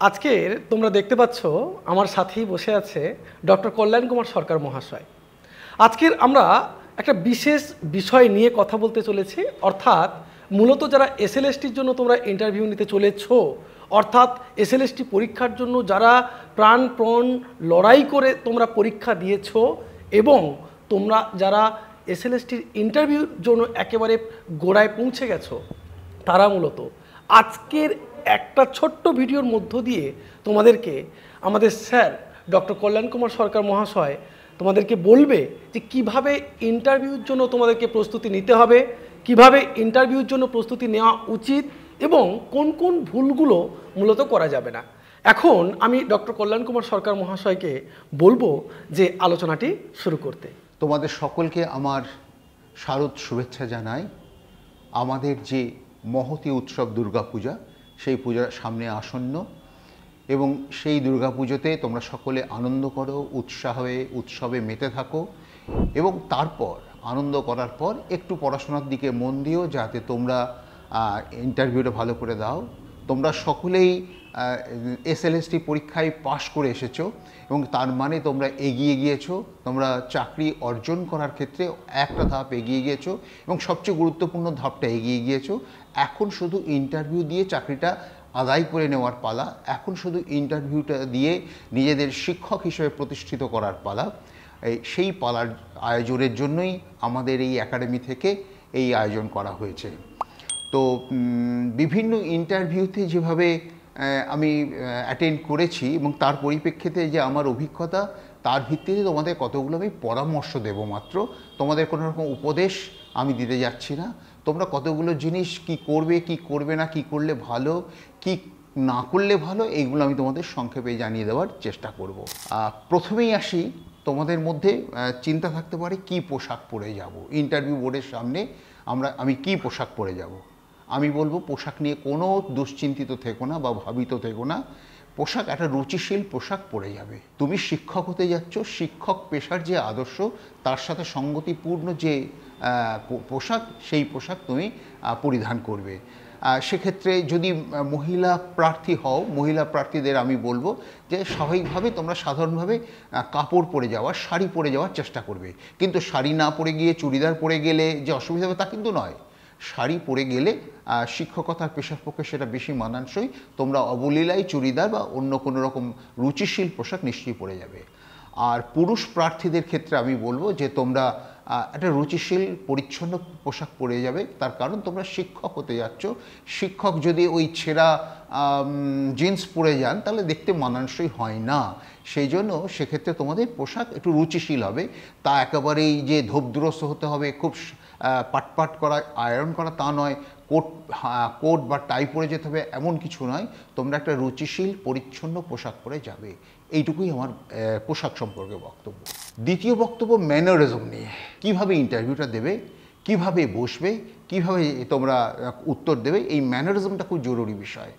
আজকের তোমরা দেখতে পাচ্ছ আমার সাথেই বসে আছে ডক্টর কল্যাণ কুমার সরকার মহাশয়। আজকের আমরা একটা বিশেষ বিষয় নিয়ে কথা বলতে চলেছি, অর্থাৎ মূলত যারা এসএলএসটির জন্য তোমরা ইন্টারভিউ নিতে চলেছ, অর্থাৎ এসএলএসটি পরীক্ষার জন্য যারা প্রাণপণ লড়াই করে তোমরা পরীক্ষা দিয়েছ এবং তোমরা যারা এসএলএসটির ইন্টারভিউর জন্য একেবারে গোড়ায় পৌঁছে গেছো, তারা মূলত আজকের একটা ছোট্ট ভিডিওর মধ্য দিয়ে তোমাদেরকে আমাদের স্যার ডক্টর কল্যাণ কুমার সরকার মহাশয় তোমাদেরকে বলবে যে কিভাবে ইন্টারভিউর জন্য তোমাদেরকে প্রস্তুতি নিতে হবে, কিভাবে ইন্টারভিউর জন্য প্রস্তুতি নেওয়া উচিত এবং কোন কোন ভুলগুলো মূলত করা যাবে না। এখন আমি ডক্টর কল্যাণ কুমার সরকার মহাশয়কে বলবো যে আলোচনাটি শুরু করতে। তোমাদের সকলকে আমার শারদ শুভেচ্ছা জানাই। আমাদের যে মহতী উৎসব দুর্গাপূজা, সেই পূজার সামনে আসন্ন এবং সেই দুর্গাপুজোতে তোমরা সকলে আনন্দ করো, উৎসবে মেতে থাকো এবং তারপর আনন্দ করার পর একটু পড়াশোনার দিকে মন দিও, যাতে তোমরা ইন্টারভিউটা ভালো করে দাও। তোমরা সকলেই এসএলএসটি পরীক্ষায় পাশ করে এসেছো এবং তার মানে তোমরা এগিয়ে গিয়েছো, তোমরা চাকরি অর্জন করার ক্ষেত্রে একটা ধাপ এগিয়ে গিয়েছো এবং সবচেয়ে গুরুত্বপূর্ণ ধাপটা এগিয়ে গিয়েছো। এখন শুধু ইন্টারভিউ দিয়ে চাকরিটা আদায় করে নেওয়ার পালা, এখন শুধু ইন্টারভিউটা দিয়ে নিজেদের শিক্ষক হিসেবে প্রতিষ্ঠিত করার পালা। সেই পালার আয়োজনের জন্যই আমাদের এই একাডেমি থেকে এই আয়োজন করা হয়েছে। তো বিভিন্ন ইন্টারভিউতে যেভাবে আমি অ্যাটেন্ড করেছি এবং তার পরিপ্রেক্ষিতে যে আমার অভিজ্ঞতা, তার ভিত্তিতে তোমাদের কতগুলো আমি পরামর্শ দেব মাত্র। তোমাদের কোনো রকম উপদেশ আমি দিতে যাচ্ছি না। তোমরা কতগুলো জিনিস কি করবে, কি করবে না, কি করলে ভালো, কি না করলে ভালো, এইগুলো আমি তোমাদের সংক্ষেপে জানিয়ে দেওয়ার চেষ্টা করব। প্রথমেই আসি, তোমাদের মধ্যে চিন্তা থাকতে পারে কি পোশাক পরে যাব ইন্টারভিউ বোর্ডের সামনে, আমি কি পোশাক পরে যাব। আমি বলবো পোশাক নিয়ে কোনো দুশ্চিন্তিত থেকো না বা ভাবিত থেকো না। পোশাক একটা রুচিশীল পোশাক পরে যাবে। তুমি শিক্ষক হতে যাচ্ছ, শিক্ষক পেশার যে আদর্শ তার সাথে সঙ্গতিপূর্ণ যে পোশাক, সেই পোশাক তুমি পরিধান করবে। সেক্ষেত্রে যদি মহিলা প্রার্থী হও, মহিলা প্রার্থীদের আমি বলবো যে স্বাভাবিকভাবে তোমরা সাধারণভাবে কাপড় পরে যাওয়ার, শাড়ি পরে যাওয়ার চেষ্টা করবে। কিন্তু শাড়ি না পরে গিয়ে চুড়িদার পরে গেলে যে অসুবিধা হবে তা কিন্তু নয়। শাড়ি পরে গেলে শিক্ষকতার পেশার পক্ষে সেটা বেশি মানানসই। তোমরা অবলীলায় চুড়িদার বা অন্য কোনো রকম রুচিশীল পোশাক নিশ্চয়ই পরে যাবে। আর পুরুষ প্রার্থীদের ক্ষেত্রে আমি বলবো যে তোমরা একটা রুচিশীল পরিচ্ছন্ন পোশাক পরে যাবে। তার কারণ তোমরা শিক্ষক হতে যাচ্ছ। শিক্ষক যদি ওই ছেঁড়া জিন্স পরে যান তাহলে দেখতে মানানসই হয় না। সেই জন্য সেক্ষেত্রে তোমাদের পোশাক একটু রুচিশীল হবে। তা একেবারেই যে ধূপধুরস্ত হতে হবে, খুব পাটপাট করা, আয়রন করা তা নয়, কোট বা টাই পরে যেতে হবে এমন কিছু নয়। তোমরা একটা রুচিশীল পরিচ্ছন্ন পোশাক পরে যাবে। এইটুকুই আমার পোশাক সম্পর্কে বক্তব্য। দ্বিতীয় বক্তব্য ম্যানারিজম নিয়ে। কিভাবে ইন্টারভিউটা দেবে, কিভাবে বসবে, কিভাবে তোমরা উত্তর দেবে, এই ম্যানারিজমটা খুব জরুরি বিষয়।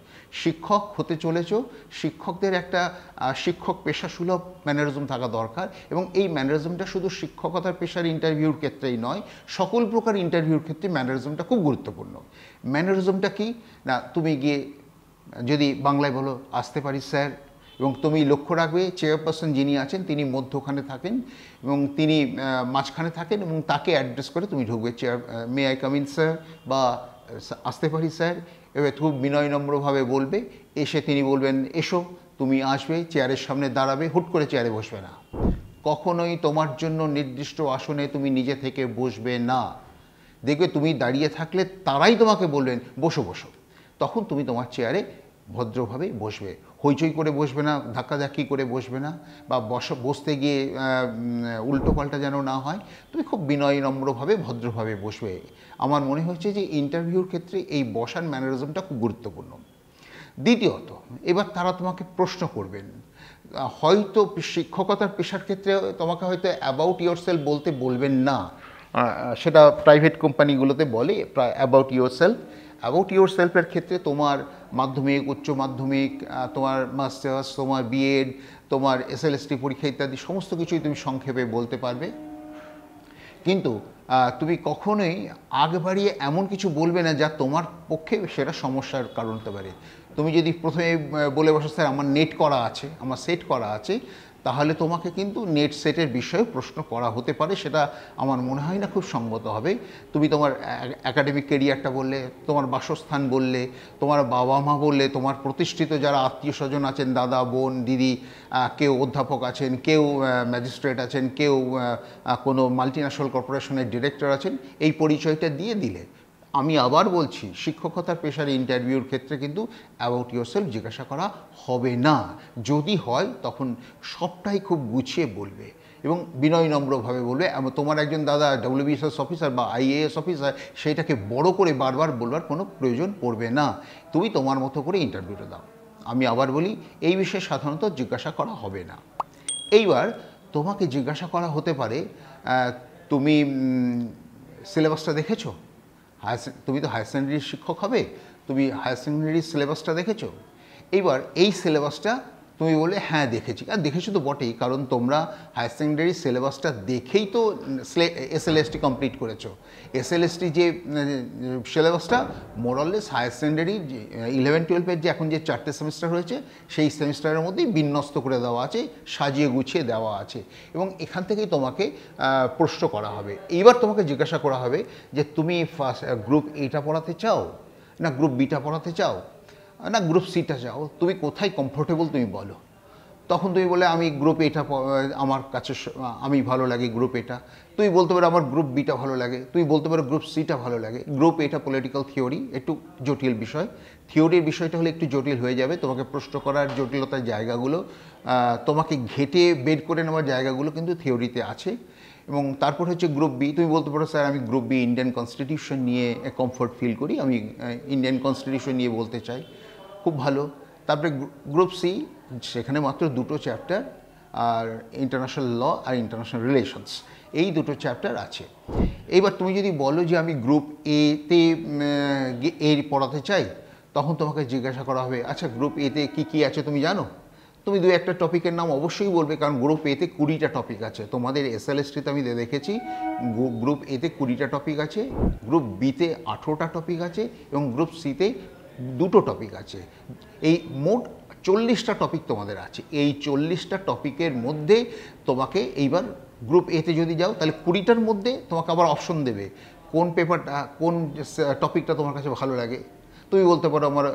শিক্ষক হতে চলেছ, শিক্ষকদের একটা শিক্ষক পেশা সুলভ ম্যানারিজম থাকা দরকার এবং এই ম্যানারিজমটা শুধু শিক্ষকতার পেশার ইন্টারভিউর ক্ষেত্রেই নয়, সকল প্রকার ইন্টারভিউর ক্ষেত্রে ম্যানারিজমটা খুব গুরুত্বপূর্ণ। ম্যানারিজমটা কি না, তুমি গিয়ে যদি বাংলায় বলো আসতে পারি স্যার, এবং তুমি লক্ষ্য রাখবে চেয়ারপারসন যিনি আছেন তিনি মধ্যখানে থাকেন এবং তিনি মাঝখানে থাকেন এবং তাকে অ্যাড্রেস করে তুমি ঢুকবে, may I come in sir বা আসতে পারি স্যার। এবার খুব বিনয় নম্রভাবে বলবে, এসে তিনি বলবেন এসো, তুমি আসবে, চেয়ারের সামনে দাঁড়াবে, হুট করে চেয়ারে বসবে না। কখনোই তোমার জন্য নির্দিষ্ট আসনে তুমি নিজে থেকে বসবে না। দেখবে তুমি দাঁড়িয়ে থাকলে তারাই তোমাকে বলবেন বসো বসো, তখন তুমি তোমার চেয়ারে ভদ্রভাবে বসবে। হইচই করে বসবে না, ধাক্কাধাক্কি করে বসবে না, বা বসতে গিয়ে উল্টোপাল্টা যেন না হয়। তুমি খুব বিনয় নম্রভাবে ভদ্রভাবে বসবে। আমার মনে হচ্ছে যে ইন্টারভিউর ক্ষেত্রে এই বসার ম্যানারিজমটা খুব গুরুত্বপূর্ণ। দ্বিতীয়ত, এবার তারা তোমাকে প্রশ্ন করবেন, হয়তো শিক্ষকতার পেশার ক্ষেত্রে তোমাকে হয়তো অ্যাবাউট ইয়োরসেলফ বলতে বলবেন না, সেটা প্রাইভেট কোম্পানিগুলোতে বলে অ্যাবাউট ইয়োরসেলফ। অ্যাবাউট ইয়োরসেলফের ক্ষেত্রে তোমার মাধ্যমিক, উচ্চ মাধ্যমিক, তোমার মাস্টার্স, তোমার বিএড, তোমার এসএলএসটি পরীক্ষা ইত্যাদি সমস্ত কিছুই তুমি সংক্ষেপে বলতে পারবে। কিন্তু তুমি কখনোই আগ বাড়িয়ে এমন কিছু বলবে না যা তোমার পক্ষে সেটা সমস্যার কারণ হতে পারে। তুমি যদি প্রথমে বলে বসো স্যার আমার নেট করা আছে, আমার সেট করা আছে, তাহলে তোমাকে কিন্তু নেট সেটের বিষয়ে প্রশ্ন করা হতে পারে, সেটা আমার মনে হয় না খুব সঙ্গত হবে। তুমি তোমার একাডেমিক কেরিয়ারটা বললে, তোমার বাসস্থান বললে, তোমার বাবা মা বললে, তোমার প্রতিষ্ঠিত যারা আত্মীয় স্বজন আছেন, দাদা বোন দিদি, কেউ অধ্যাপক আছেন, কেউ ম্যাজিস্ট্রেট আছেন, কেউ কোনো মাল্টিন্যাশনাল কর্পোরেশনের ডিরেক্টর আছেন, এই পরিচয়টা দিয়ে দিলে। আমি আবার বলছি, শিক্ষকতার পেশার ইন্টারভিউর ক্ষেত্রে কিন্তু অ্যাবাউট ইয়োরসেলফ জিজ্ঞাসা করা হবে না। যদি হয় তখন সবটাই খুব গুছিয়ে বলবে এবং বিনয় নম্রভাবে বলবে। তোমার একজন দাদা WBSS অফিসার বা IAS অফিসার, সেইটাকে বড় করে বারবার বলবার কোনো প্রয়োজন পড়বে না। তুমি তোমার মতো করে ইন্টারভিউটা দাও। আমি আবার বলি, এই বিষয়ে সাধারণত জিজ্ঞাসা করা হবে না। এইবার তোমাকে জিজ্ঞাসা করা হতে পারে, তুমি সিলেবাসটা দেখেছো? তুমি তো হায়ার সেকেন্ডারির শিক্ষক হবে, তুমি হায়ার সেকেন্ডারির সিলেবাসটা দেখেছো? এইবার এই সিলেবাসটা তুমি বলে হ্যাঁ দেখেছি। আর দেখেছো তো বটেই, কারণ তোমরা হায়ার সেকেন্ডারি সিলেবাসটা দেখেই তো SLST কমপ্লিট করেছো। SLST যে সিলেবাসটা মোরাললেস হায়ার সেকেন্ডারি 11-12 যে এখন যে 4টে সেমিস্টার হয়েছে, সেই সেমিস্টারের মধ্যেই বিন্যস্ত করে দেওয়া আছে, সাজিয়ে গুছিয়ে দেওয়া আছে, এবং এখান থেকেই তোমাকে প্রশ্ন করা হবে। এইবার তোমাকে জিজ্ঞাসা করা হবে যে তুমি ফার্স্ট গ্রুপ Aটা পড়াতে চাও, না গ্রুপ Bটা পড়াতে চাও, না গ্রুপ Cটা চাও, তুমি কোথায় কমফোর্টেবল তুমি বলো। তখন তুমি বলে আমি গ্রুপ Aটা আমার কাছে আমি ভালো লাগে গ্রুপ Aটা। তুমি বলতে পারো আমার গ্রুপ Bটা ভালো লাগে, তুমি বলতে পারো গ্রুপ Cটা ভালো লাগে। গ্রুপ Aটা পলিটিক্যাল থিওরি, একটু জটিল বিষয়, থিওরির বিষয়টা হলে একটু জটিল হয়ে যাবে। তোমাকে প্রশ্ন করার জটিলতার জায়গাগুলো, তোমাকে ঘেটে বের করে নেওয়ার জায়গাগুলো কিন্তু থিওরিতে আছে। এবং তারপর হচ্ছে গ্রুপ বি, তুমি বলতে পারো স্যার আমি গ্রুপ বি ইন্ডিয়ান কনস্টিটিউশন নিয়ে কমফোর্ট ফিল করি, আমি ইন্ডিয়ান কনস্টিটিউশন নিয়ে বলতে চাই, খুব ভালো। তারপরে গ্রুপ সি, সেখানে মাত্র 2টো চ্যাপ্টার, আর ইন্টারন্যাশনাল ল আর ইন্টারন্যাশনাল রিলেশনস, এই 2টো চ্যাপ্টার আছে। এইবার তুমি যদি বলো যে আমি গ্রুপ এতে পড়াতে চাই, তখন তোমাকে জিজ্ঞাসা করা হবে আচ্ছা গ্রুপ এতে কী কী আছে তুমি জানো? তুমি 2-1টা টপিকের নাম অবশ্যই বলবে, কারণ গ্রুপ এতে 20টা টপিক আছে। তোমাদের SLSTতে আমি দেখেছি গ্রুপ এতে 20টা টপিক আছে, গ্রুপ বিতে 18টা টপিক আছে, এবং গ্রুপ সিতে 2টো টপিক আছে। এই মোট 40টা টপিক তোমাদের আছে। এই 40টা টপিকের মধ্যে তোমাকে এইবার গ্রুপ এতে যদি যাও, তাহলে 20টার মধ্যে তোমাকে আবার অপশন দেবে কোন পেপারটা, কোন টপিকটা তোমার কাছে ভালো লাগে। তুমি বলতে পারো আমার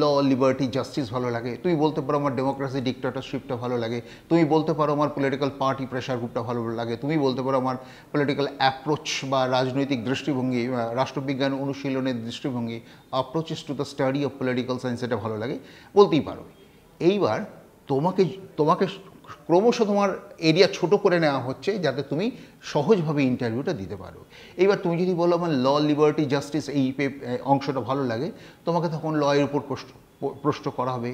ল, লিবার্টি, জাস্টিস ভালো লাগে, তুমি বলতে পারো আমার ডেমোক্রেসি, ডিক্টেটরশিপটা ভালো লাগে, তুমি বলতে পারো আমার পলিটিক্যাল পার্টি প্রেশার গ্রুপটা ভালো লাগে, তুমি বলতে পারো আমার পলিটিক্যাল অ্যাপ্রোচ বা রাজনৈতিক দৃষ্টিভঙ্গি, রাষ্ট্রবিজ্ঞান অনুশীলনের দৃষ্টিভঙ্গি, approaches to the study of political science, এটা ভালো লাগে, বলতেই পারো। এইবার তোমাকে ক্রমশ তোমার এরিয়া ছোট করে নেওয়া হচ্ছে, যাতে তুমি সহজভাবে ইন্টারভিউটা দিতে পারো। এইবার তুমি যদি বলো আমার ল, লিবার্টি, জাস্টিস এই অংশটা ভালো লাগে, তোমাকে তখন ল এর উপর প্রশ্ন করা হবে।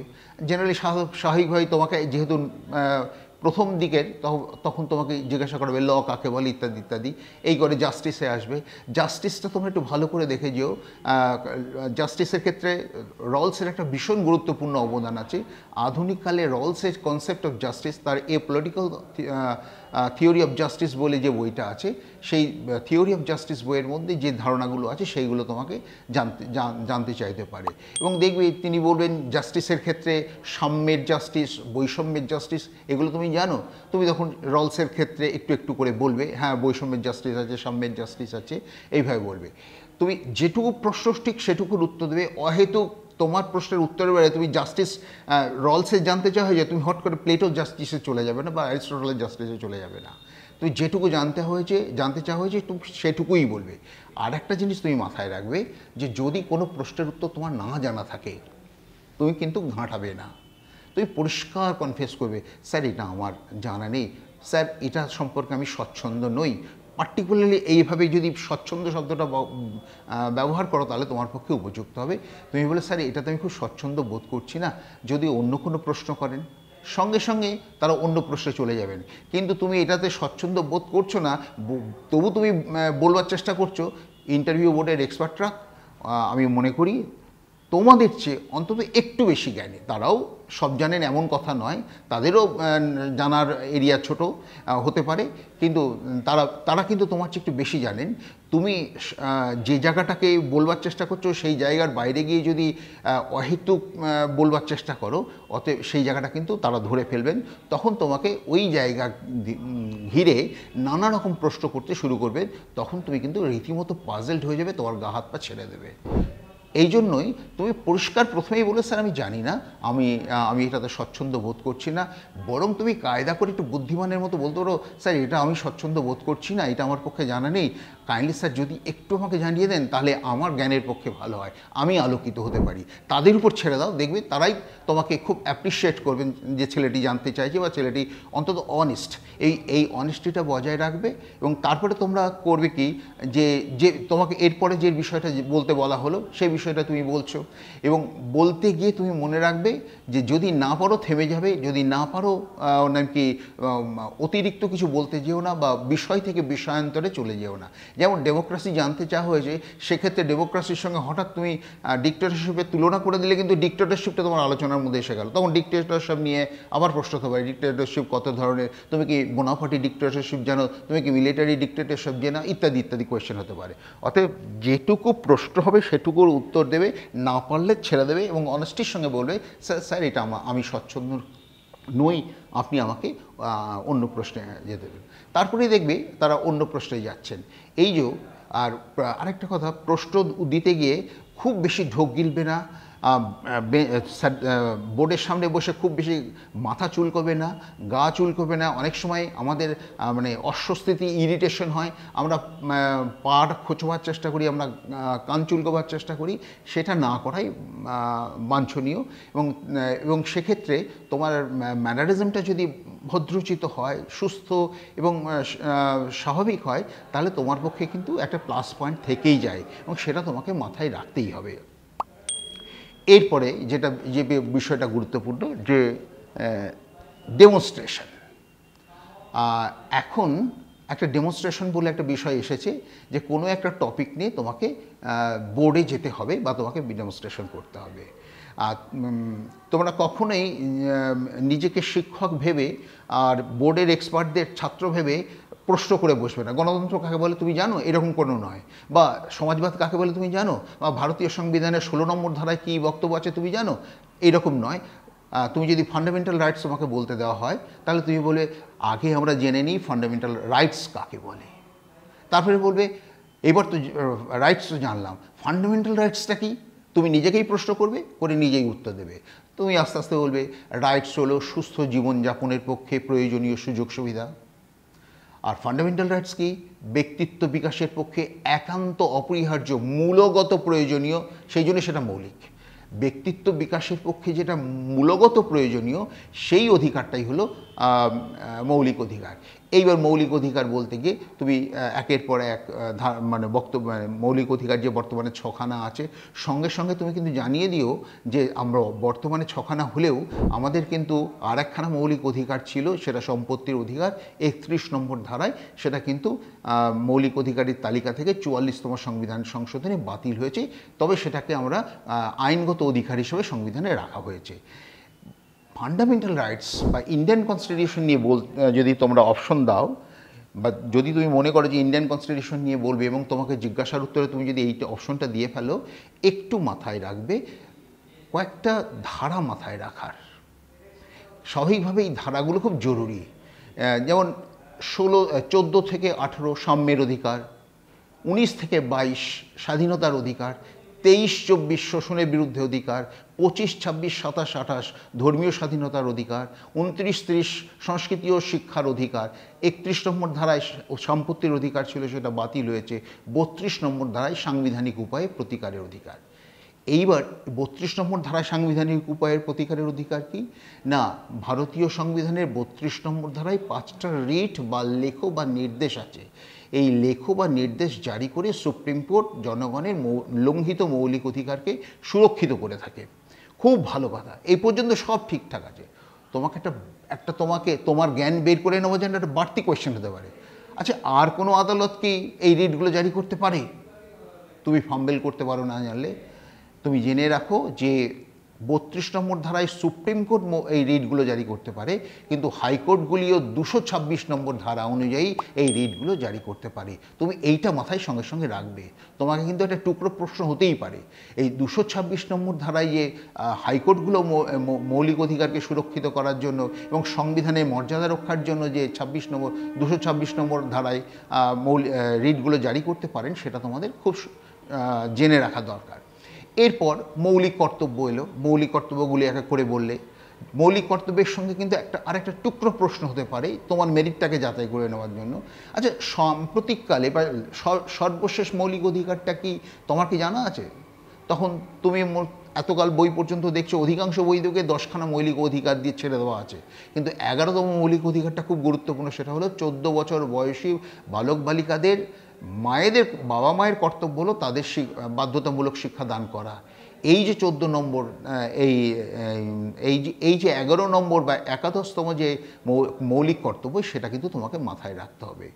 জেনারেলি স্বাভাবিকভাবে তোমাকে যেহেতু প্রথম দিকের, তখন তোমাকে জিজ্ঞাসা করা হবে ল কাকে বলে, ইত্যাদি ইত্যাদি। এই করে জাস্টিসে আসবে। জাস্টিসটা তোমরা একটু ভালো করে দেখে যেও। জাস্টিসের ক্ষেত্রে রলসের একটা ভীষণ গুরুত্বপূর্ণ অবদান আছে। আধুনিককালে রলসের কনসেপ্ট অফ জাস্টিস, তার পলিটিক্যাল থিওরি অফ জাস্টিস বলে যে বইটা আছে, সেই থিওরি অফ জাস্টিস বইয়ের মধ্যে যে ধারণাগুলো আছে সেইগুলো তোমাকে জানতে চাইতে পারে। এবং দেখবে তিনি বলবেন জাস্টিসের ক্ষেত্রে সাম্যের জাস্টিস, বৈষম্যের জাস্টিস, এগুলো তুমি জানো। তুমি তখন রলসের ক্ষেত্রে একটু একটু করে বলবে হ্যাঁ বৈষম্যের জাস্টিস আছে, সাম্যের জাস্টিস আছে, এইভাবে বলবে। তুমি যেটুকু প্রশ্ন ঠিক সেটুকুর উত্তর দেবে। অহেতুক তোমার প্রশ্নের উত্তরের বেলায় তুমি জাস্টিস রলসে জানতে চাও যে তুমি হট করে প্লেটো জাস্টিসে চলে যাবে না, বা অ্যারিস্টটলের জাস্টিসে চলে যাবে না। তুমি যেটুকু জানতে চাওয়া হয়েছে তুমি সেটুকুই বলবে। আর একটা জিনিস তুমি মাথায় রাখবে যে যদি কোনো প্রশ্নের উত্তর তোমার না জানা থাকে, তুমি কিন্তু ঘাঁটাবে না, তুমি পরিষ্কার কনফেস করবে স্যার এটা আমার জানা নেই, স্যার এটা সম্পর্কে আমি স্বচ্ছন্দ নই। পার্টিকুলারলি এইভাবে যদি স্বচ্ছন্দ শব্দটা ব্যবহার করো, তাহলে তোমার পক্ষে উপযুক্ত হবে। তুমি বলে স্যার এটাতে আমি খুব স্বচ্ছন্দ বোধ করছি না, যদি অন্য কোনো প্রশ্ন করেন, সঙ্গে সঙ্গে তারা অন্য প্রশ্নে চলে যাবেন। কিন্তু তুমি এটাতে স্বচ্ছন্দ বোধ করছো না, তবু তুমি বলবার চেষ্টা করছো, ইন্টারভিউ বোর্ডের এক্সপার্টরা আমি মনে করি তোমাদের চেয়ে অন্তত একটু বেশি জ্ঞানী। তারাও সব জানেন এমন কথা নয়, তাদেরও জানার এরিয়া ছোট হতে পারে, কিন্তু তারা কিন্তু তোমার চেয়ে একটু বেশি জানেন। তুমি যে জায়গাটাকে বলবার চেষ্টা করছো সেই জায়গার বাইরে গিয়ে যদি অহেতুক বলবার চেষ্টা করো, অতএব সেই জায়গাটা কিন্তু তারা ধরে ফেলবেন। তখন তোমাকে ওই জায়গা ঘিরে নানা রকম প্রশ্ন করতে শুরু করবে, তখন তুমি কিন্তু রীতিমতো পাজলড হয়ে যাবে, তোমার গা হাত পা ছেড়ে দেবে। এই জন্যই তুমি পরিষ্কার প্রথমেই বলে, স্যার আমি জানি না, আমি এটাতে স্বচ্ছন্দ বোধ করছি না। বরং তুমি কায়দা করে একটু বুদ্ধিমানের মতো বলতে পারো, স্যার এটা আমি স্বচ্ছন্দ বোধ করছি না, এটা আমার পক্ষে জানা নেই, কাইন্ডলি স্যার যদি একটু আমাকে জানিয়ে দেন তাহলে আমার জ্ঞানের পক্ষে ভালো হয়, আমি আলোকিত হতে পারি। তাদের উপর ছেড়ে দাও, দেখবে তারাই তোমাকে খুব অ্যাপ্রিসিয়েট করবেন যে ছেলেটি জানতে চাইছে বা ছেলেটি অন্তত অনেস্ট। এই অনেস্টিটা বজায় রাখবে। এবং তারপরে তোমরা করবে কি, যে তোমাকে এরপরে যে বিষয়টা বলতে বলা হলো সেই বিষয়টা তুমি বলছো, এবং বলতে গিয়ে তুমি মনে রাখবে যে যদি না পারো থেমে যাবে, যদি না পারো নাকি অতিরিক্ত কিছু বলতে যেও না, বা বিষয় থেকে বিষয়ান্তরে চলে যেও না। যেমন ডেমোক্রেসি জানতে চাওয়া হয়েছে, সেক্ষেত্রে ডেমোক্রেসির সঙ্গে হঠাৎ তুমি ডিক্টেটরশিপের তুলনা করে দিলে কিন্তু ডিক্টেটরশিপটা তোমার আলোচনার মধ্যে এসে গেল। তখন ডিক্টেটরশিপ নিয়ে আবার প্রশ্ন হতে পারে, ডিক্টেটরশিপ কত ধরনের, তুমি কি বোনাপার্টি ডিক্টেটরশিপ জানো, তুমি কি মিলিটারি ডিক্টেটরশিপ জানো, ইত্যাদি ইত্যাদি কোয়েশ্চেন হতে পারে। অতএব যেটুকু প্রশ্ন হবে সেটুকুর উত্তর দেবে, না পারলে ছেড়ে দেবে এবং অনেস্টির সঙ্গে বলবে, স্যার এটা আমি স্বচ্ছন্দ নই, আপনি আমাকে অন্য প্রশ্নে যেতে দেবেন। তারপরেই দেখবে তারা অন্য প্রশ্নে যাচ্ছেন। এই যে আর আরেকটা কথা, প্রশ্ন দিতে গিয়ে খুব বেশি ঢোক গিলবে না, বোর্ডের সামনে বসে খুব বেশি মাথা চুলকোবে না, গা চুলকোবে না। অনেক সময় আমাদের মানে অস্বস্তিতে ইরিটেশন হয়, আমরা পাড় খোঁচবার চেষ্টা করি, আমরা কান চুলকোবার চেষ্টা করি, সেটা না করাই বাঞ্ছনীয়। এবং সেক্ষেত্রে তোমার ম্যানারিজমটা যদি ভদ্রচিত হয়, সুস্থ এবং স্বাভাবিক হয়, তাহলে তোমার পক্ষে কিন্তু একটা প্লাস পয়েন্ট থেকেই যায়, এবং সেটা তোমাকে মাথায় রাখতেই হবে। এরপরে যে বিষয়টা গুরুত্বপূর্ণ, যে ডেমনস্ট্রেশন। এখন একটা ডেমনস্ট্রেশন বলে একটা বিষয় এসেছে, যে কোনো একটা টপিক নিয়ে তোমাকে বোর্ডে যেতে হবে বা তোমাকে ডেমনস্ট্রেশন করতে হবে। আর তোমরা কখনোই নিজেকে শিক্ষক ভেবে আর বোর্ডের এক্সপার্টদের ছাত্র ভেবে প্রশ্ন করে বসবে না। গণতন্ত্র কাকে বলে তুমি জানো, এরকম কোনো নয়। বা সমাজবাদ কাকে বলে তুমি জানো, বা ভারতীয় সংবিধানের 16 নম্বর ধারায় কী বক্তব্য আছে তুমি জানো, এরকম নয়। তুমি যদি ফান্ডামেন্টাল রাইটস তোমাকে বলতে দেওয়া হয়, তাহলে তুমি বলবে আগে আমরা জেনে নিই ফান্ডামেন্টাল রাইটস কাকে বলে, তারপরে বলবে এবার তো রাইটস তো জানলাম, ফান্ডামেন্টাল রাইটসটা কি, তুমি নিজেকেই প্রশ্ন করবে, করে নিজেই উত্তর দেবে। তুমি আস্তে আস্তে বলবে রাইটস হলো সুস্থ জীবনযাপনের পক্ষে প্রয়োজনীয় সুযোগ সুবিধা। আর ফান্ডামেন্টাল রাইটস কি, ব্যক্তিত্ব বিকাশের পক্ষে একান্ত অপরিহার্য, মূলগত প্রয়োজনীয়, সেই জন্য সেটা মৌলিক। ব্যক্তিত্ব বিকাশের পক্ষে যেটা মূলগত প্রয়োজনীয়, সেই অধিকারটাই হলো মৌলিক অধিকার। এইবার মৌলিক অধিকার বলতে গিয়ে তুমি একের পর এক মানে বক্তব্য, মৌলিক অধিকার যে বর্তমানে 6খানা আছে, সঙ্গে সঙ্গে তুমি কিন্তু জানিয়ে দিও যে আমরা বর্তমানে 6খানা হলেও আমাদের কিন্তু আর একখানা মৌলিক অধিকার ছিল, সেটা সম্পত্তির অধিকার, 31 নম্বর ধারায় সেটা কিন্তু মৌলিক অধিকারের তালিকা থেকে 44তম সংবিধান সংশোধনে বাতিল হয়েছে, তবে সেটাকে আমরা আইনগত অধিকার হিসেবে সংবিধানে রাখা হয়েছে। ফান্ডামেন্টাল রাইটস বা ইন্ডিয়ান কনস্টিটিউশন নিয়ে যদি তোমরা অপশন দাও, বা যদি তুমি মনে করো যে ইন্ডিয়ান কনস্টিটিউশন নিয়ে বলবে এবং তোমাকে জিজ্ঞাসার উত্তরে তুমি যদি এই অপশনটা দিয়ে ফেলো, একটু মাথায় রাখবে কয়েকটা ধারা মাথায় রাখার। স্বাভাবিকভাবে এই ধারাগুলো খুব জরুরি। যেমন 14 থেকে 18 সাম্যের অধিকার, 19 থেকে 22 স্বাধীনতার অধিকার, 23-24 শোষণের বিরুদ্ধে অধিকার, 25-26 27-28 ধর্মীয় স্বাধীনতার অধিকার, 29-30 সংস্কৃতি ও শিক্ষার অধিকার, 31 নম্বর ধারায় সম্পত্তির অধিকার ছিল, সেটা বাতিল হয়েছে, 32 নম্বর ধারায় সাংবিধানিক উপায়ে প্রতিকারের অধিকার। এইবার 32 নম্বর ধারায় সাংবিধানিক উপায়ের প্রতিকারের অধিকার কি না, ভারতীয় সংবিধানের 32 নম্বর ধারায় 5টা রিট বা লেখ বা নির্দেশ আছে। এই লেখ বা নির্দেশ জারি করে সুপ্রিম কোর্ট জনগণের লঙ্ঘিত মৌলিক অধিকারকে সুরক্ষিত করে থাকে। খুব ভালো কথা, এই পর্যন্ত সব ঠিকঠাক আছে। তোমাকে তোমার জ্ঞান বের করে নেওয়ার জন্য একটা বাড়তি কোয়েশ্চেন হতে পারে, আচ্ছা আর কোনো আদালত কি এই রিটগুলো জারি করতে পারে? তুমি ফাম্বেল করতে পারো না জানলে। তুমি জেনে রাখো যে 32 নম্বর ধারায় সুপ্রিম কোর্ট এই রিটগুলো জারি করতে পারে, কিন্তু হাইকোর্টগুলিও 226 নম্বর ধারা অনুযায়ী এই রিটগুলো জারি করতে পারে। তুমি এইটা মাথায় সঙ্গে সঙ্গে রাখবে। তোমাকে কিন্তু একটা টুকরো প্রশ্ন হতেই পারে, এই 226 নম্বর ধারায় যে হাইকোর্টগুলো মৌলিক অধিকারকে সুরক্ষিত করার জন্য এবং সংবিধানের মর্যাদা রক্ষার জন্য যে 226 নম্বর ধারায় রিটগুলো জারি করতে পারেন, সেটা তোমাদের খুব জেনে রাখা দরকার। এরপর মৌলিক কর্তব্য এলো, মৌলিক কর্তব্যগুলি এক এক করে বললে। মৌলিক কর্তব্যের সঙ্গে কিন্তু আরেকটা টুকরো প্রশ্ন হতে পারে তোমার মেরিটটাকে যাচাই করে নেওয়ার জন্য। আচ্ছা, সাম্প্রতিককালে বা সর্বশেষ মৌলিক অধিকারটা কি তোমার কি জানা আছে? তখন তুমি এতকাল বই পর্যন্ত দেখছো অধিকাংশ বই থেকে 10খানা মৌলিক অধিকার দিয়ে ছেড়ে দেওয়া আছে, কিন্তু 11তম মৌলিক অধিকারটা খুব গুরুত্বপূর্ণ। সেটা হলো 14 বছর বয়সী বালক বালিকাদের বাবা মায়ের কর্তব্য হলো তাদের বাধ্যতামূলক শিক্ষা দান করা। এই যে 14 নম্বর, এই যে 11 নম্বর বা 71তম যে মৌলিক কর্তব্য, সেটা কিন্তু তোমাকে মাথায় রাখতে হবে।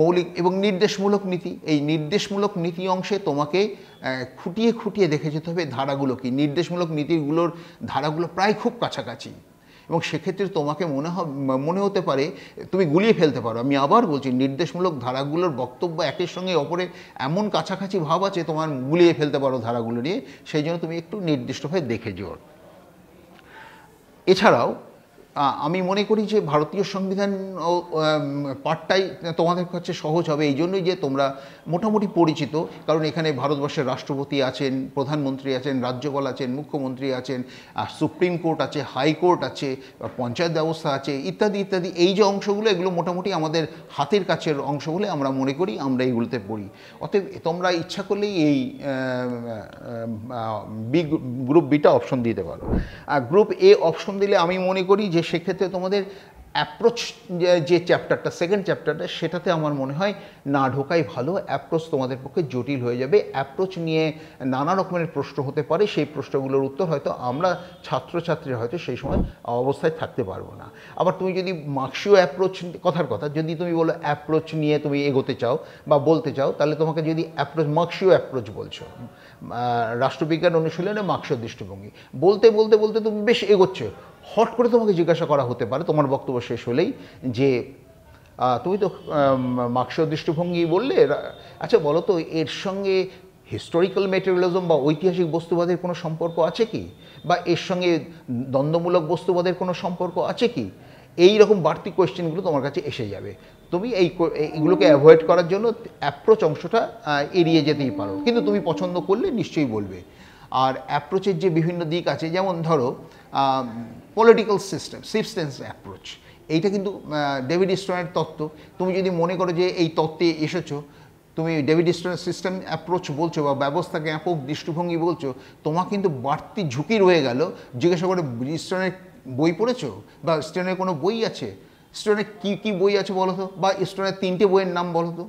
মৌলিক এবং নির্দেশমূলক নীতি, এই নির্দেশমূলক নীতি অংশে তোমাকে খুঁটিয়ে খুঁটিয়ে দেখে যেতে হবে ধারাগুলো কি। নির্দেশমূলক নীতিগুলোর ধারাগুলো প্রায় খুব কাছাকাছি, এবং সেক্ষেত্রে তোমাকে মনে হতে পারে তুমি গুলিয়ে ফেলতে পারো। আমি আবার বলছি, নির্দেশমূলক ধারাগুলোর বক্তব্য একের সঙ্গে অপরের এমন কাছাকাছি ভাব আছে, তোমার গুলিয়ে ফেলতে পারো ধারাগুলো নিয়ে। সেই জন্য তুমি একটু নির্দিষ্টভাবে দেখে যেও। এছাড়াও আমি মনে করি যে ভারতীয় সংবিধান পাঠটাই তোমাদের কাছে সহজ হবে, এই জন্যই যে তোমরা মোটামুটি পরিচিত, কারণ এখানে ভারতবর্ষের রাষ্ট্রপতি আছেন, প্রধানমন্ত্রী আছেন, রাজ্যপাল আছেন, মুখ্যমন্ত্রী আছেন, সুপ্রিম কোর্ট আছে, হাইকোর্ট আছে, পঞ্চায়েত ব্যবস্থা আছে, ইত্যাদি ইত্যাদি। এই যে অংশগুলো, এগুলো মোটামুটি আমাদের হাতের কাছের অংশ বলে আমরা মনে করি, আমরা এইগুলোতে পড়ি। অতএব তোমরা ইচ্ছা করলেই এই গ্রুপ বিটা অপশন দিতে পারো। আর গ্রুপ এ অপশন দিলে আমি মনে করি যে সেক্ষেত্রে তোমাদের অ্যাপ্রোচ যে চ্যাপ্টারটা, সেকেন্ড চ্যাপ্টারটা, সেটাতে আমার মনে হয় না ঢোকাই ভালো। অ্যাপ্রোচ তোমাদের পক্ষে জটিল হয়ে যাবে। অ্যাপ্রোচ নিয়ে নানা রকমের প্রশ্ন হতে পারে, সেই প্রশ্নগুলোর উত্তর হয়তো আমরা ছাত্রছাত্রীরা হয়তো সেই সময় অবস্থায় থাকতে পারবো না। আবার তুমি যদি মার্ক্সীয় অ্যাপ্রোচ, কথার কথা, যদি তুমি বলো অ্যাপ্রোচ নিয়ে তুমি এগোতে চাও বা বলতে চাও, তাহলে তোমাকে যদি মার্ক্সীয় অ্যাপ্রোচ বলছো, রাষ্ট্রবিজ্ঞান অনুশীলনে মার্ক্সীয় দৃষ্টিভঙ্গি বলতে বলতে বলতে তুমি বেশ এগোচ্ছো, হট করে তোমাকে জিজ্ঞাসা করা হতে পারে তোমার বক্তব্য শেষ হলেই যে তুমি তো মার্ক্সীয় দৃষ্টিভঙ্গি বললে, আচ্ছা বলো তো এর সঙ্গে হিস্টোরিক্যাল ম্যাটেরিয়ালিজম বা ঐতিহাসিক বস্তুবাদের কোনো সম্পর্ক আছে কি, বা এর সঙ্গে দ্বন্দ্বমূলক বস্তুবাদের কোনো সম্পর্ক আছে কি? এই রকম বাড়তি কোয়েশ্চেনগুলো তোমার কাছে এসে যাবে। তুমি এইগুলোকে অ্যাভয়েড করার জন্য অ্যাপ্রোচ অংশটা এড়িয়ে যেতেই পারো, কিন্তু তুমি পছন্দ করলে নিশ্চয়ই বলবে। আর অ্যাপ্রোচের যে বিভিন্ন দিক আছে, যেমন ধরো পলিটিক্যাল সিস্টেমস অ্যাপ্রোচ, এইটা কিন্তু ডেভিড স্টোনের তত্ত্ব। তুমি যদি মনে করো যে এই তত্ত্বে এসেছো, তুমি ডেভিড স্টোনের সিস্টেম অ্যাপ্রোচ বলছো বা ব্যবস্থাকে জ্ঞাপক দৃষ্টিভঙ্গি বলছো, তোমার কিন্তু বাড়তি ঝুঁকি রয়ে গেল জিজ্ঞাসা করে স্টোনের বই পড়েছো বা স্টোনের কোনো বই আছে, স্টোনের কী বই আছে বলো তো, বা স্টোনের 3টে বইয়ের নাম বলো তো।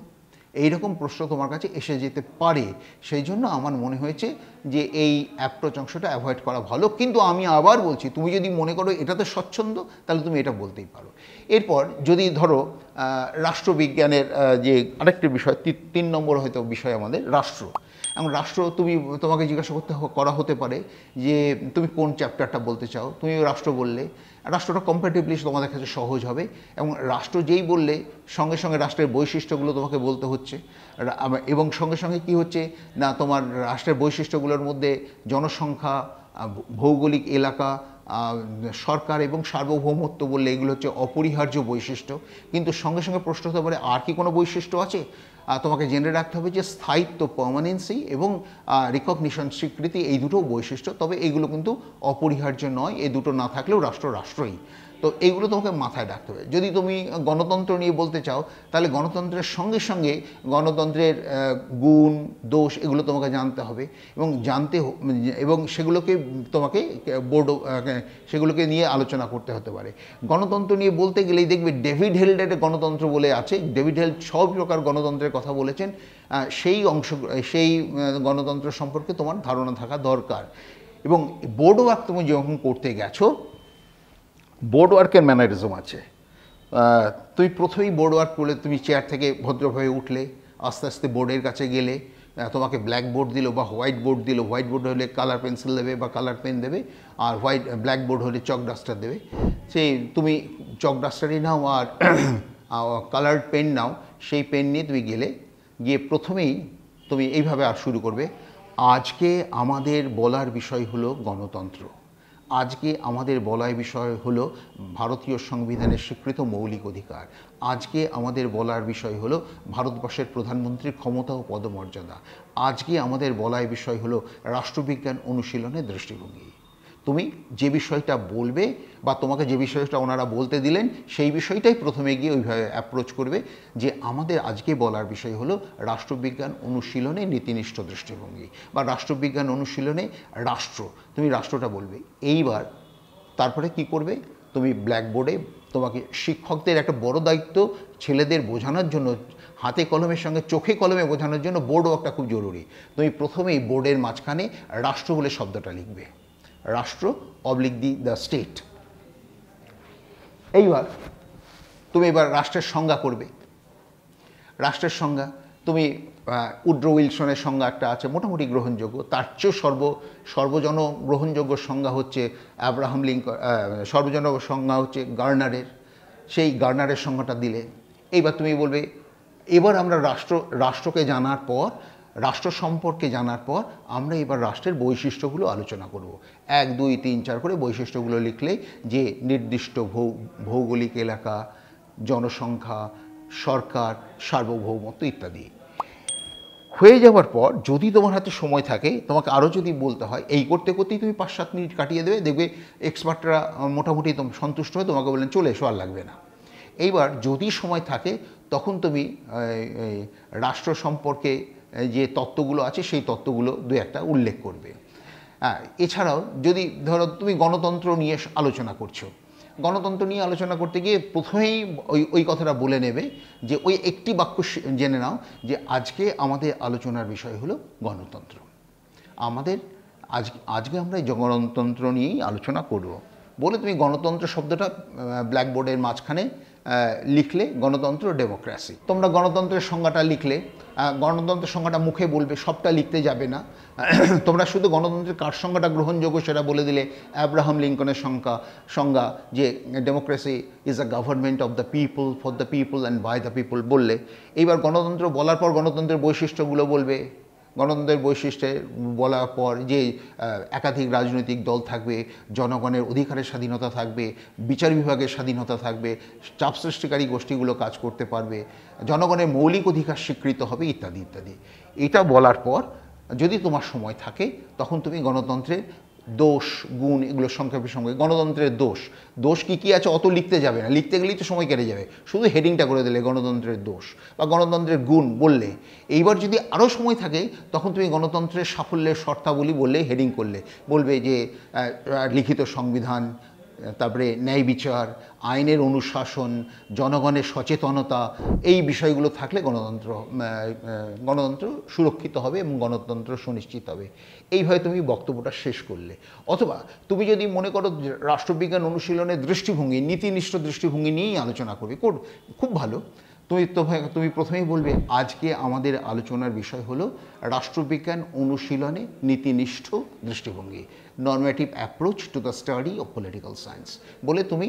এইরকম প্রশ্ন তোমার কাছে এসে যেতে পারে। সেই জন্য আমার মনে হয়েছে যে এই অ্যাপ্রোচ অংশটা অ্যাভয়েড করা ভালো। কিন্তু আমি আবার বলছি, তুমি যদি মনে করো এটাতে স্বচ্ছন্দ, তাহলে তুমি এটা বলতেই পারো। এরপর যদি ধরো রাষ্ট্রবিজ্ঞানের যে আরেকটি বিষয়, 3 নম্বর হয়তো বিষয় আমাদের রাষ্ট্র। এবং রাষ্ট্র তোমাকে জিজ্ঞাসা করা হতে পারে যে তুমি কোন চ্যাপ্টারটা বলতে চাও। তুমি রাষ্ট্র বললে, রাষ্ট্রটা কম্প্যারেটিভলি তোমাদের কাছে সহজ হবে, এবং রাষ্ট্র যেই বললে সঙ্গে সঙ্গে রাষ্ট্রের বৈশিষ্ট্যগুলো তোমাকে বলতে হচ্ছে, এবং সঙ্গে সঙ্গে কি হচ্ছে না, তোমার রাষ্ট্রের বৈশিষ্ট্যগুলোর মধ্যে জনসংখ্যা, ভৌগোলিক এলাকা, সরকার এবং সার্বভৌমত্ব বললে এগুলো হচ্ছে অপরিহার্য বৈশিষ্ট্য। কিন্তু সঙ্গে সঙ্গে প্রশ্ন হতে পারে আর কি কোনো বৈশিষ্ট্য আছে? তোমাকে জেনে রাখতে হবে যে স্থায়িত্ব, পার্মানেন্সি, এবং রিকগনিশন, স্বীকৃতি, এই দুটো বৈশিষ্ট্য। তবে এইগুলো কিন্তু অপরিহার্য নয়, এই দুটো না থাকলেও রাষ্ট্রই। তো এইগুলো তোমাকে মাথায় রাখতে হবে। যদি তুমি গণতন্ত্র নিয়ে বলতে চাও, তাহলে গণতন্ত্রের সঙ্গে সঙ্গে গণতন্ত্রের গুণ, দোষ, এগুলো তোমাকে জানতে হবে, এবং সেগুলোকে তোমাকে সেগুলোকে নিয়ে আলোচনা করতে হতে পারে। গণতন্ত্র নিয়ে বলতে গেলেই দেখবে ডেভিড হেল্ডের গণতন্ত্র বলে আছে, ডেভিড হেল্ড সব প্রকার গণতন্ত্রের কথা বলেছেন। সেই গণতন্ত্র সম্পর্কে তোমার ধারণা থাকা দরকার। এবং বোর্ড ওয়ার্ক তুমি যখন করতে গেছো, বোর্ড ওয়ার্কের ম্যানারিজম আছে। তুমি প্রথমেই বোর্ড ওয়ার্ক করলে, তুমি চেয়ার থেকে ভদ্রভাবে উঠলে, আস্তে আস্তে বোর্ডের কাছে গেলে, তোমাকে ব্ল্যাক বোর্ড দিল বা হোয়াইট বোর্ড দিল, হোয়াইট বোর্ড হলে কালার পেন্সিল দেবে বা কালার পেন দেবে, আর ব্ল্যাক বোর্ড হলে চক ডাস্টার দেবে। সেই তুমি চক ডাস্টারই নাও আর কালার পেন নাও, সেই পেন নিয়ে তুমি গিয়ে প্রথমেই তুমি এইভাবে আর শুরু করবে, আজকে আমাদের বলার বিষয় হলো গণতন্ত্র, আজকে আমাদের বলার বিষয় হলো ভারতীয় সংবিধানের স্বীকৃত মৌলিক অধিকার, আজকে আমাদের বলার বিষয় হলো ভারতবর্ষের প্রধানমন্ত্রীর ক্ষমতা ও পদমর্যাদা, আজকে আমাদের বলার বিষয় হলো রাষ্ট্রবিজ্ঞান অনুশীলনের দৃষ্টিভঙ্গি। তুমি যে বিষয়টা বলবে বা তোমাকে যে বিষয়টা ওনারা বলতে দিলেন সেই বিষয়টাই প্রথমে গিয়ে ওইভাবে অ্যাপ্রোচ করবে যে আমাদের আজকে বলার বিষয় হলো রাষ্ট্রবিজ্ঞান অনুশীলনে নীতিনিষ্ঠ দৃষ্টিভঙ্গি বা রাষ্ট্রবিজ্ঞান অনুশীলনে রাষ্ট্র, তুমি রাষ্ট্রটা বলবে। এইবার তারপরে কি করবে, তুমি ব্ল্যাকবোর্ডে, তোমাকে শিক্ষকদের একটা বড় দায়িত্ব ছেলেদের বোঝানোর জন্য, হাতে কলমের সঙ্গে চোখে কলমে বোঝানোর জন্য বোর্ডও একটা খুব জরুরি। তুমি প্রথমেই বোর্ডের মাঝখানে রাষ্ট্র বলে শব্দটা লিখবে, রাষ্ট্র অবলিক দ্য স্টেট। এইবার তুমি এবার রাষ্ট্রের সংজ্ঞা করবে। রাষ্ট্রের সংজ্ঞা তুমি উড্রো উইলসনের সংজ্ঞা একটা আছে মোটামুটি গ্রহণযোগ্য, তার চেয়েও সর্বজন গ্রহণযোগ্য সংজ্ঞা হচ্ছে অ্যাব্রাহাম লিঙ্কন, সর্বজন সংজ্ঞা হচ্ছে গার্নারের, সেই গার্নারের সংজ্ঞাটা দিলে এইবার তুমি বলবে এবার আমরা রাষ্ট্রকে জানার পর, রাষ্ট্র সম্পর্কে জানার পর আমরা এবার রাষ্ট্রের বৈশিষ্ট্যগুলো আলোচনা করব। 1, 2, 3, 4 করে বৈশিষ্ট্যগুলো লিখলে যে নির্দিষ্ট ভৌগোলিক এলাকা, জনসংখ্যা, সরকার, সার্বভৌমত্ব ইত্যাদি হয়ে যাওয়ার পর যদি তোমার হাতে সময় থাকে, তোমাকে আরও যদি বলতে হয়, এই করতে করতেই তুমি 5-7 মিনিট কাটিয়ে দেবে, দেখবে এক্সপার্টরা মোটামুটি সন্তুষ্ট হয়ে তোমাকে বললেন চলে এসো, আর লাগবে না। এইবার যদি সময় থাকে তখন তুমি রাষ্ট্র সম্পর্কে যে তত্ত্বগুলো আছে সেই তত্ত্বগুলো 2-1টা উল্লেখ করবে। এছাড়াও যদি ধরো তুমি গণতন্ত্র নিয়ে আলোচনা করছো, গণতন্ত্র নিয়ে আলোচনা করতে গিয়ে প্রথমেই ওই কথাটা বলে নেবে যে ওই একটি বাক্য জেনে নাও যে আজকে আমাদের আলোচনার বিষয় হলো গণতন্ত্র, আমাদের আজকে আমরা এই গণতন্ত্র নিয়েই আলোচনা করব বলে তুমি গণতন্ত্র শব্দটা ব্ল্যাকবোর্ডের মাঝখানে লিখলে, গণতন্ত্র ডেমোক্রেসি। তোমরা গণতন্ত্রের সংজ্ঞাটা লিখলে, গণতন্ত্রের সংজ্ঞাটা মুখে বলবে, সবটা লিখতে যাবে না। তোমরা শুধু গণতন্ত্রের কার সংজ্ঞাটা গ্রহণযোগ্য সেটা বলে দিলে, অ্যাব্রাহাম লিঙ্কনের সংজ্ঞা যে democracy is a government of the people, for the people and by the people বললে। এইবার গণতন্ত্র বলার পর গণতন্ত্রের বৈশিষ্ট্যগুলো বলবে। গণতন্ত্রের বৈশিষ্ট্যে বলার পর যে একাধিক রাজনৈতিক দল থাকবে, জনগণের অধিকারের স্বাধীনতা থাকবে, বিচার বিভাগের স্বাধীনতা থাকবে, চাপ সৃষ্টিকারী গোষ্ঠীগুলো কাজ করতে পারবে, জনগণের মৌলিক অধিকার স্বীকৃত হবে ইত্যাদি ইত্যাদি। এটা বলার পর যদি তোমার সময় থাকে তখন তুমি গণতন্ত্রের দোষ, গুণ, এগুলো সংক্ষেপে সঙ্গে গণতন্ত্রের দোষ কী কী আছে অত লিখতে যাবে না, লিখতে গেলেই তো সময় কেটে যাবে, শুধু হেডিংটা করে দিলে গণতন্ত্রের দোষ বা গণতন্ত্রের গুণ বললে। এইবার যদি আরও সময় থাকে তখন তুমি গণতন্ত্রের সাফল্যের শর্তাবলী বললে, হেডিং করলে বলবে যে লিখিত সংবিধান, তারপরে ন্যায় বিচার, আইনের অনুশাসন, জনগণের সচেতনতা, এই বিষয়গুলো থাকলে গণতন্ত্র সুরক্ষিত হবে এবং গণতন্ত্র সুনিশ্চিত হবে। এইভাবে তুমি বক্তব্যটা শেষ করলে। অথবা তুমি যদি মনে করো রাষ্ট্রবিজ্ঞান অনুশীলনের দৃষ্টিভঙ্গি, নীতিনিষ্ঠ দৃষ্টিভঙ্গি নিয়েই আলোচনা করবে, খুব ভালো। তুমি প্রথমেই বলবে আজকে আমাদের আলোচনার বিষয় হলো রাষ্ট্রবিজ্ঞান অনুশীলনে নীতিনিষ্ঠ দৃষ্টিভঙ্গি, normative approach to the study of political science বলে তুমি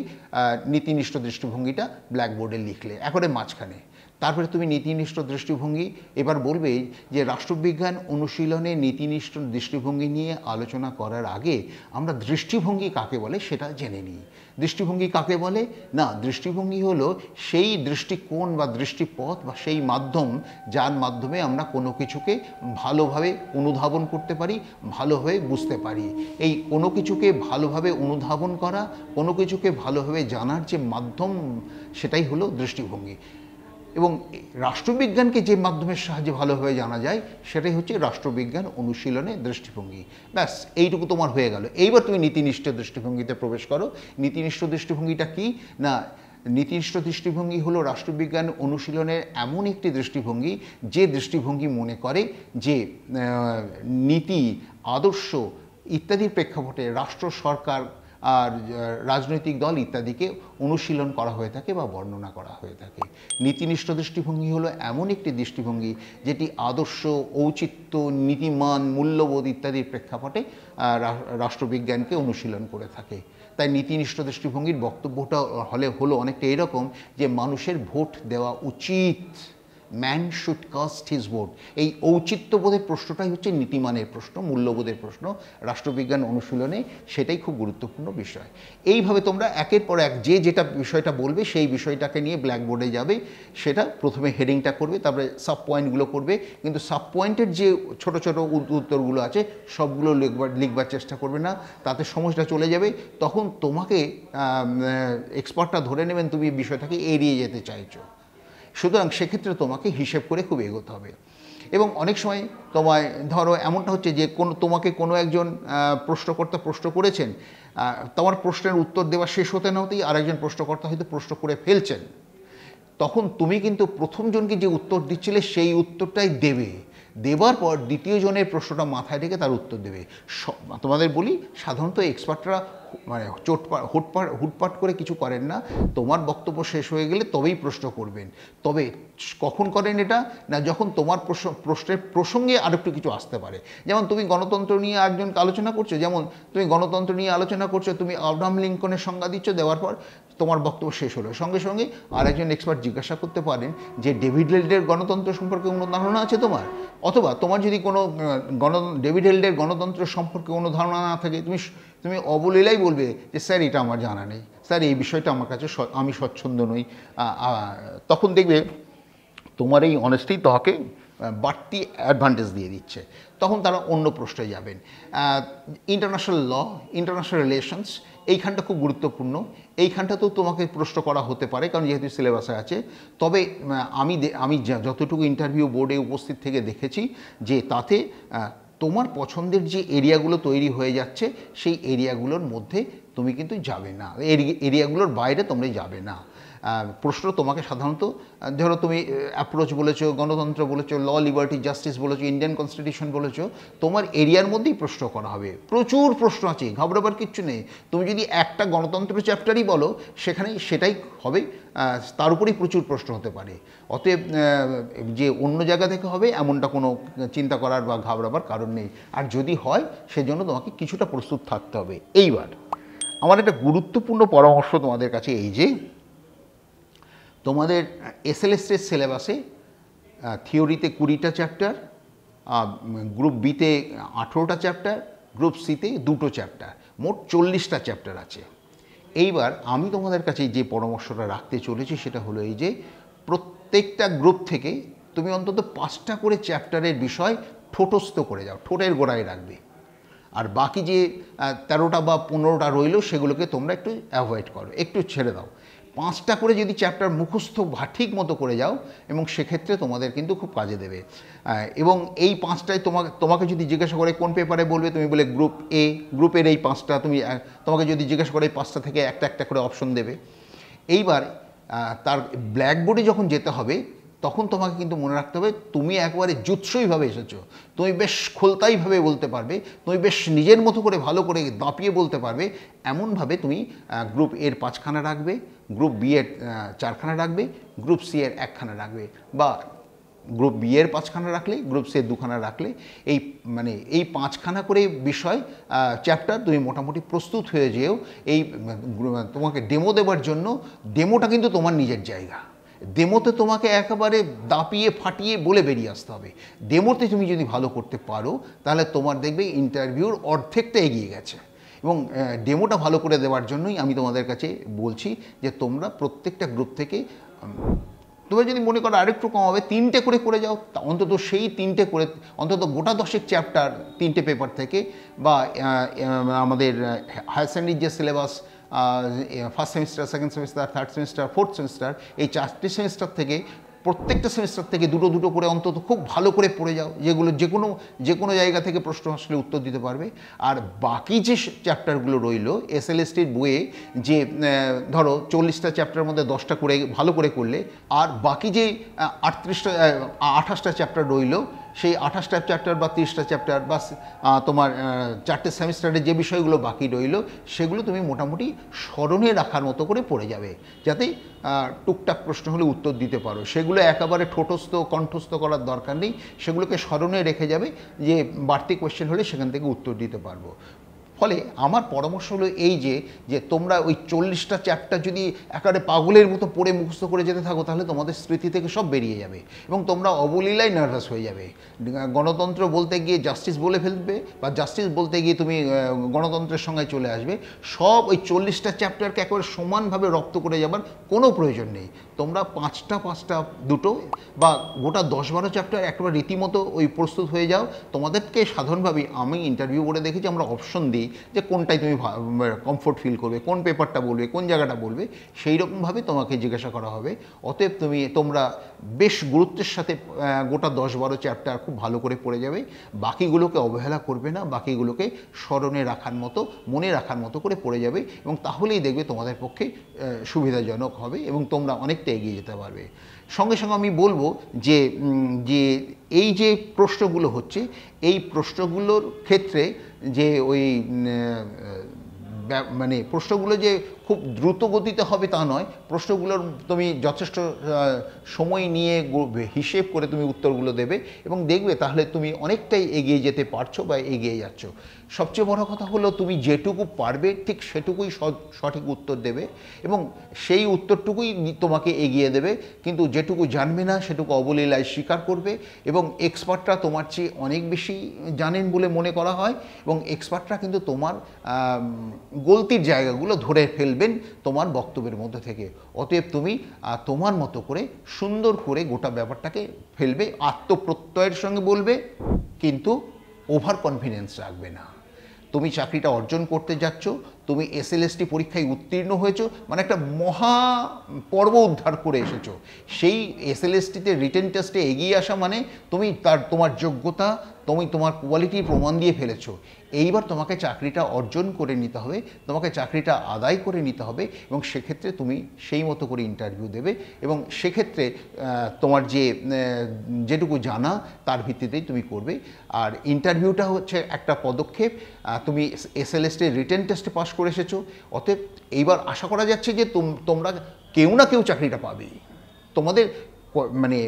নীতিনিষ্ঠ দৃষ্টিভঙ্গিটা ব্ল্যাকবোর্ডে লিখলে একবারে মাঝখানে। তারপরে তুমি নীতিনিষ্ঠ দৃষ্টিভঙ্গি এবার বলবে যে রাষ্ট্রবিজ্ঞান অনুশীলনে নীতিনিষ্ঠ দৃষ্টিভঙ্গি নিয়ে আলোচনা করার আগে আমরা দৃষ্টিভঙ্গি কাকে বলে সেটা জেনে নিই। দৃষ্টিভঙ্গি কাকে বলে? না, দৃষ্টিভঙ্গি হলো সেই দৃষ্টিকোণ বা দৃষ্টিপথ বা সেই মাধ্যম যার মাধ্যমে আমরা কোনো কিছুকে ভালোভাবে অনুধাবন করতে পারি, ভালোভাবে বুঝতে পারি। এই কোনো কিছুকে ভালোভাবে অনুধাবন করা, কোনো কিছুকে ভালোভাবে জানার যে মাধ্যম সেটাই হলো দৃষ্টিভঙ্গি। এবং রাষ্ট্রবিজ্ঞানকে যে মাধ্যমের সাহায্যে ভালোভাবে জানা যায় সেটাই হচ্ছে রাষ্ট্রবিজ্ঞান অনুশীলনে দৃষ্টিভঙ্গি। ব্যাস, এইটুকু তোমার হয়ে গেল। এইবার তুমি নীতিনিষ্ঠ দৃষ্টিভঙ্গিতে প্রবেশ করো। নীতিনিষ্ঠ দৃষ্টিভঙ্গিটা কি না, নীতিনিষ্ঠ দৃষ্টিভঙ্গি হলো রাষ্ট্রবিজ্ঞান অনুশীলনের এমন একটি দৃষ্টিভঙ্গি যে দৃষ্টিভঙ্গি মনে করে যে নীতি, আদর্শ ইত্যাদির প্রেক্ষাপটে রাষ্ট্র, সরকার আর রাজনৈতিক দল ইত্যাদিকে অনুশীলন করা হয়ে থাকে বা বর্ণনা করা হয়ে থাকে। নীতিনিষ্ঠ দৃষ্টিভঙ্গি হলো এমন একটি দৃষ্টিভঙ্গি যেটি আদর্শ, ঔচিত্য, নীতিমান, মূল্যবোধ ইত্যাদির প্রেক্ষাপটে রাষ্ট্রবিজ্ঞানকে অনুশীলন করে থাকে। তাই নীতিনিষ্ঠ দৃষ্টিভঙ্গির বক্তব্যটা হলো অনেকটা এরকম যে মানুষের ভোট দেওয়া উচিত, man should cast his vote. এই ঔচিত্যবোধের প্রশ্নটাই হচ্ছে নীতিমানের প্রশ্ন, মূল্যবোধের প্রশ্ন। রাষ্ট্রবিজ্ঞান অনুশীলনে সেটাই খুব গুরুত্বপূর্ণ বিষয়। এইভাবে তোমরা একের পর এক যে যেটা বিষয়টা বলবে সেই বিষয়টাকে নিয়ে ব্ল্যাকবোর্ডে যাবে, সেটা প্রথমে হেডিংটা করবে, তারপরে সাব পয়েন্টগুলো করবে, কিন্তু সাব পয়েন্টের যে ছোট ছোট উত্তরগুলো আছে সবগুলো লিখবার চেষ্টা করবে না, তাতে সময়টা চলে যাবে। তখন তোমাকে এক্সপার্টটা ধরে নেবেন তুমি বিষয়টাকে এড়িয়ে যেতে চাইছো। সুতরাং সেক্ষেত্রে তোমাকে হিসেব করে খুব এগোতে হবে। এবং অনেক সময় তোমায় ধরো এমনটা হচ্ছে যে তোমাকে কোনো একজন প্রশ্নকর্তা প্রশ্ন করেছেন, তোমার প্রশ্নের উত্তর দেওয়া শেষ হতে না হতেই আরেকজন প্রশ্নকর্তা হয়তো প্রশ্ন করে ফেলছেন। তখন তুমি কিন্তু প্রথম জনকে যে উত্তর দিচ্ছিলে সেই উত্তরটাই দেবে, দেবার পর দ্বিতীয় জনের প্রশ্নটা মাথায় রেখে তার উত্তর দেবে। তোমাদের বলি, সাধারণত এক্সপার্টরা মানে হুটপাট করে কিছু করেন না, তোমার বক্তব্য শেষ হয়ে গেলে তবেই প্রশ্ন করবেন। তবে কখন করেন এটা না, যখন তোমার প্রশ্নের প্রসঙ্গে আরেকটু কিছু আসতে পারে। যেমন তুমি গণতন্ত্র নিয়ে একজনকে আলোচনা করছো, যেমন তুমি গণতন্ত্র নিয়ে আলোচনা করছো, তুমি আব্রাহাম লিঙ্কনের সংজ্ঞা দিচ্ছ, দেওয়ার পর তোমার বক্তব্য শেষ হলো, সঙ্গে সঙ্গে আরেকজন এক্সপার্ট জিজ্ঞাসা করতে পারেন যে ডেভিড হেল্ডের গণতন্ত্র সম্পর্কে কোনো ধারণা আছে তোমার? অথবা তোমার যদি কোনো ডেভিড হেল্ডের গণতন্ত্র সম্পর্কে কোনো ধারণা না থাকে, তুমি অবলীলাই বলবে যে স্যার এটা আমার জানা নেই, স্যার এই বিষয়টা আমার কাছে আমি স্বচ্ছন্দ নই। তখন দেখবে তোমার এই অনেস্টি তোমাকে বাড়তি অ্যাডভান্টেজ দিয়ে দিচ্ছে। তখন তারা অন্য প্রশ্নে যাবেন। ইন্টারন্যাশনাল ল, ইন্টারন্যাশনাল রিলেশনস, এইখানটা খুব গুরুত্বপূর্ণ। এইখানটাতেও তোমাকে প্রশ্ন করা হতে পারে, কারণ যেহেতু সিলেবাসে আছে। তবে আমি যতটুকু ইন্টারভিউ বোর্ডে উপস্থিত থেকে দেখেছি যে তাতে তোমার পছন্দের যে এরিয়াগুলো তৈরি হয়ে যাচ্ছে সেই এরিয়াগুলোর মধ্যে তুমি কিন্তু যাবে না, এরিয়াগুলোর বাইরে তোমরা যাবে না। প্রশ্ন তোমাকে সাধারণত ধরো তুমি অ্যাপ্রোচ বলেছো, গণতন্ত্র বলেছো, ল, লিবার্টি, জাস্টিস বলেছো, ইন্ডিয়ান কনস্টিটিউশন বলেছো, তোমার এরিয়ার মধ্যেই প্রশ্ন করা হবে। প্রচুর প্রশ্ন আছে, ঘাবড়াবার কিচ্ছু নেই। তুমি যদি একটা গণতন্ত্র চ্যাপ্টারই বলো সেখানে সেটাই হবে, তার উপরেই প্রচুর প্রশ্ন হতে পারে। অতএব যে অন্য জায়গা থেকে হবে এমনটা কোনো চিন্তা করার বা ঘাবড়াবার কারণ নেই। আর যদি হয় সেজন্য তোমাকে কিছুটা প্রস্তুত থাকতে হবে। এইবার আমার একটা গুরুত্বপূর্ণ পরামর্শ তোমাদের কাছে এই যে, তোমাদের এসএলএসের সিলেবাসে থিওরিতে 20টা চ্যাপ্টার, গ্রুপ বিতে 18টা চ্যাপ্টার, গ্রুপ সিতে 2টো চ্যাপ্টার, মোট 40টা চ্যাপ্টার আছে। এইবার আমি তোমাদের কাছে যে পরামর্শটা রাখতে চলেছি সেটা হলো এই যে, প্রত্যেকটা গ্রুপ থেকে তুমি অন্তত 5টা করে চ্যাপ্টারের বিষয় ঠোঁটস্থ করে যাও, ঠোঁটের গোড়ায় রাখবে। আর বাকি যে 13টা বা 15টা রইল সেগুলোকে তোমরা একটু অ্যাভয়েড করো, একটু ছেড়ে দাও। 5টা করে যদি চ্যাপ্টার মুখস্থ ঠিক মতো করে যাও, এবং সেক্ষেত্রে তোমাদের কিন্তু খুব কাজে দেবে। এবং এই 5টায় তোমাকে যদি জিজ্ঞাসা করে কোন পেপারে বলবে, তুমি বলে গ্রুপ এ, গ্রুপের এই 5টা। তোমাকে যদি জিজ্ঞাসা করে 5টা থেকে একটা একটা করে অপশন দেবে। এইবার তার ব্ল্যাকবোর্ডে যখন যেতে হবে তখন তোমাকে কিন্তু মনে রাখতে হবে তুমি একবারে জুৎসইভাবে এসেছো, তুমি বেশ খোলতাইভাবে বলতে পারবে, তুমি বেশ নিজের মতো করে ভালো করে দাপিয়ে বলতে পারবে। এমনভাবে তুমি গ্রুপ এর 5খানা রাখবে, গ্রুপ বি এর 4খানা রাখবে, গ্রুপ সি এর 1খানা রাখবে, বা গ্রুপ বি এর 5খানা রাখলে, গ্রুপ সি এর 2খানা রাখলে, এই 5খানা করে বিষয় চ্যাপ্টার তুমি মোটামুটি প্রস্তুত হয়ে যেও। এই তোমাকে ডেমো দেওয়ার জন্য, ডেমোটা কিন্তু তোমার নিজের জায়গা। ডেমোতে তোমাকে একেবারে দাপিয়ে ফাটিয়ে বলে বেরিয়ে আসতে হবে। ডেমোতে তুমি যদি ভালো করতে পারো তাহলে তোমার দেখবে ইন্টারভিউর অর্ধেকটা এগিয়ে গেছে। এবং ডেমোটা ভালো করে দেওয়ার জন্যই আমি তোমাদের কাছে বলছি যে তোমরা প্রত্যেকটা গ্রুপ থেকে, তোমরা যদি মনে করো আরেকটু কম হবে, 3টে করে যাও, অন্তত সেই 3টে করে, অন্তত গোটা 10 চ্যাপ্টার 3টে পেপার থেকে, বা আমাদের হায়ার সেকেন্ডারির যে syllabus, first semester, second semester, third semester, fourth semester, এই 4টে সেমিস্টার থেকে প্রত্যেকটা সেমিস্টার থেকে দুটো করে অন্তত খুব ভালো করে পড়ে যাও, যেগুলো যে কোনো জায়গা থেকে প্রশ্ন আসলে উত্তর দিতে পারবে। আর বাকি যে চ্যাপ্টারগুলো রইল এসএলএসটির বইয়ে, যে ধরো 40টা চ্যাপ্টারের মধ্যে 10টা করে ভালো করে করলে, আর বাকি যে 28টা চ্যাপ্টার রইল সেই 28টা চ্যাপ্টার বা 30টা চ্যাপ্টার বা তোমার 4টে সেমিস্টারে যে বিষয়গুলো বাকি রইল সেগুলো তুমি মোটামুটি স্মরণে রাখার মতো করে পড়ে যাবে, যাতে টুকটাক প্রশ্ন হলে উত্তর দিতে পারো। সেগুলো একেবারে ঠোঁটস্থ কণ্ঠস্থ করার দরকার নেই, সেগুলোকে স্মরণে রেখে যাবে, যে বাড়তি কোয়েশ্চেন হলে সেখান থেকে উত্তর দিতে পারবো। ফলে আমার পরামর্শ হলো এই যে তোমরা ওই 40টা চ্যাপ্টার যদি একেবারে পাগলের মতো পড়ে মুখস্থ করে যেতে থাকো, তাহলে তোমাদের স্মৃতি থেকে সব বেরিয়ে যাবে এবং তোমরা অবলীলায় নার্ভাস হয়ে যাবে। গণতন্ত্র বলতে গিয়ে জাস্টিস বলে ফেলবে, বা জাস্টিস বলতে গিয়ে তুমি গণতন্ত্রের সঙ্গে চলে আসবে। সব ওই 40টা চ্যাপ্টারকে একেবারে সমানভাবে রপ্ত করে যাবার কোনো প্রয়োজন নেই। তোমরা 5টা দুটো বা গোটা 10-12 চ্যাপ্টার একেবারে রীতিমতো ওই প্রস্তুত হয়ে যাও। তোমাদেরকে সাধারণভাবে আমি ইন্টারভিউ করে দেখেছি, আমরা অপশন দিই যে কোনটাই তুমি কমফোর্ট ফিল করবে, কোন পেপারটা বলবে, কোন জায়গাটা বলবে, সেই রকমভাবে তোমাকে জিজ্ঞাসা করা হবে। অতএব তোমরা বেশ গুরুত্বের সাথে গোটা 10-12 চ্যাপ্টার খুব ভালো করে পড়ে যাবে। বাকিগুলোকে অবহেলা করবে না, বাকিগুলোকে স্মরণে রাখার মতো, মনে রাখার মতো করে পড়ে যাবে, এবং তাহলেই দেখবে তোমাদের পক্ষে সুবিধাজনক হবে এবং তোমরা অনেকটা এগিয়ে যেতে পারবে। সঙ্গে সঙ্গে আমি বলবো যে এই যে প্রশ্নগুলো হচ্ছে, এই প্রশ্নগুলোর ক্ষেত্রে যে ওই মানে প্রশ্নগুলো যে খুব দ্রুত গতিতে হবে তা নয়, প্রশ্নগুলোর তুমি যথেষ্ট সময় নিয়ে হিসেব করে তুমি উত্তরগুলো দেবে এবং দেখবে তাহলে তুমি অনেকটাই এগিয়ে যেতে পারছো বা এগিয়ে যাচ্ছ। সবচেয়ে বড় কথা হলো তুমি যেটুকু পারবে ঠিক সেটুকুই সঠিক উত্তর দেবে এবং সেই উত্তরটুকুই তোমাকে এগিয়ে দেবে, কিন্তু যেটুকু জানবে না সেটুকু অবলীলায় স্বীকার করবে। এবং এক্সপার্টরা তোমার চেয়ে অনেক বেশি জানেন বলে মনে করা হয়, এবং এক্সপার্টরা কিন্তু তোমার গলতির জায়গাগুলো ধরে ফেলবেন তোমার বক্তব্যের মধ্যে থেকে। অতএব তুমি তোমার মতো করে সুন্দর করে গোটা ব্যাপারটাকে ফেলবে, আত্মপ্রত্যয়ের সঙ্গে বলবে, কিন্তু ওভার কনফিডেন্স রাখবে না। তুমি চাকরিটা অর্জন করতে যাচ্ছ, তুমি এসএলএসটি পরীক্ষায় উত্তীর্ণ হয়েছো, মানে একটা মহা পর্ব উদ্ধার করে এসেছো। সেই এসএলএসটিতে রিটেন টেস্টে এগিয়ে আসা মানে তুমি তোমার যোগ্যতা, তুমি তোমার কোয়ালিটি প্রমাণ দিয়ে ফেলেছো। এইবার তোমাকে চাকরিটা অর্জন করে নিতে হবে, তোমাকে চাকরিটা আদায় করে নিতে হবে, এবং সেক্ষেত্রে তুমি সেই মতো করে ইন্টারভিউ দেবে এবং সেক্ষেত্রে তোমার যেটুকু জানা তার ভিত্তিতেই তুমি করবে। আর ইন্টারভিউটা হচ্ছে একটা পদক্ষেপ। তুমি এসএলএসটির রিটেন টেস্টে পাস করে এসেছো, অতএব এইবার আশা করা যাচ্ছে যে তোমরা কেউ না কেউ চাকরিটা পাবেই। তোমাদের মানে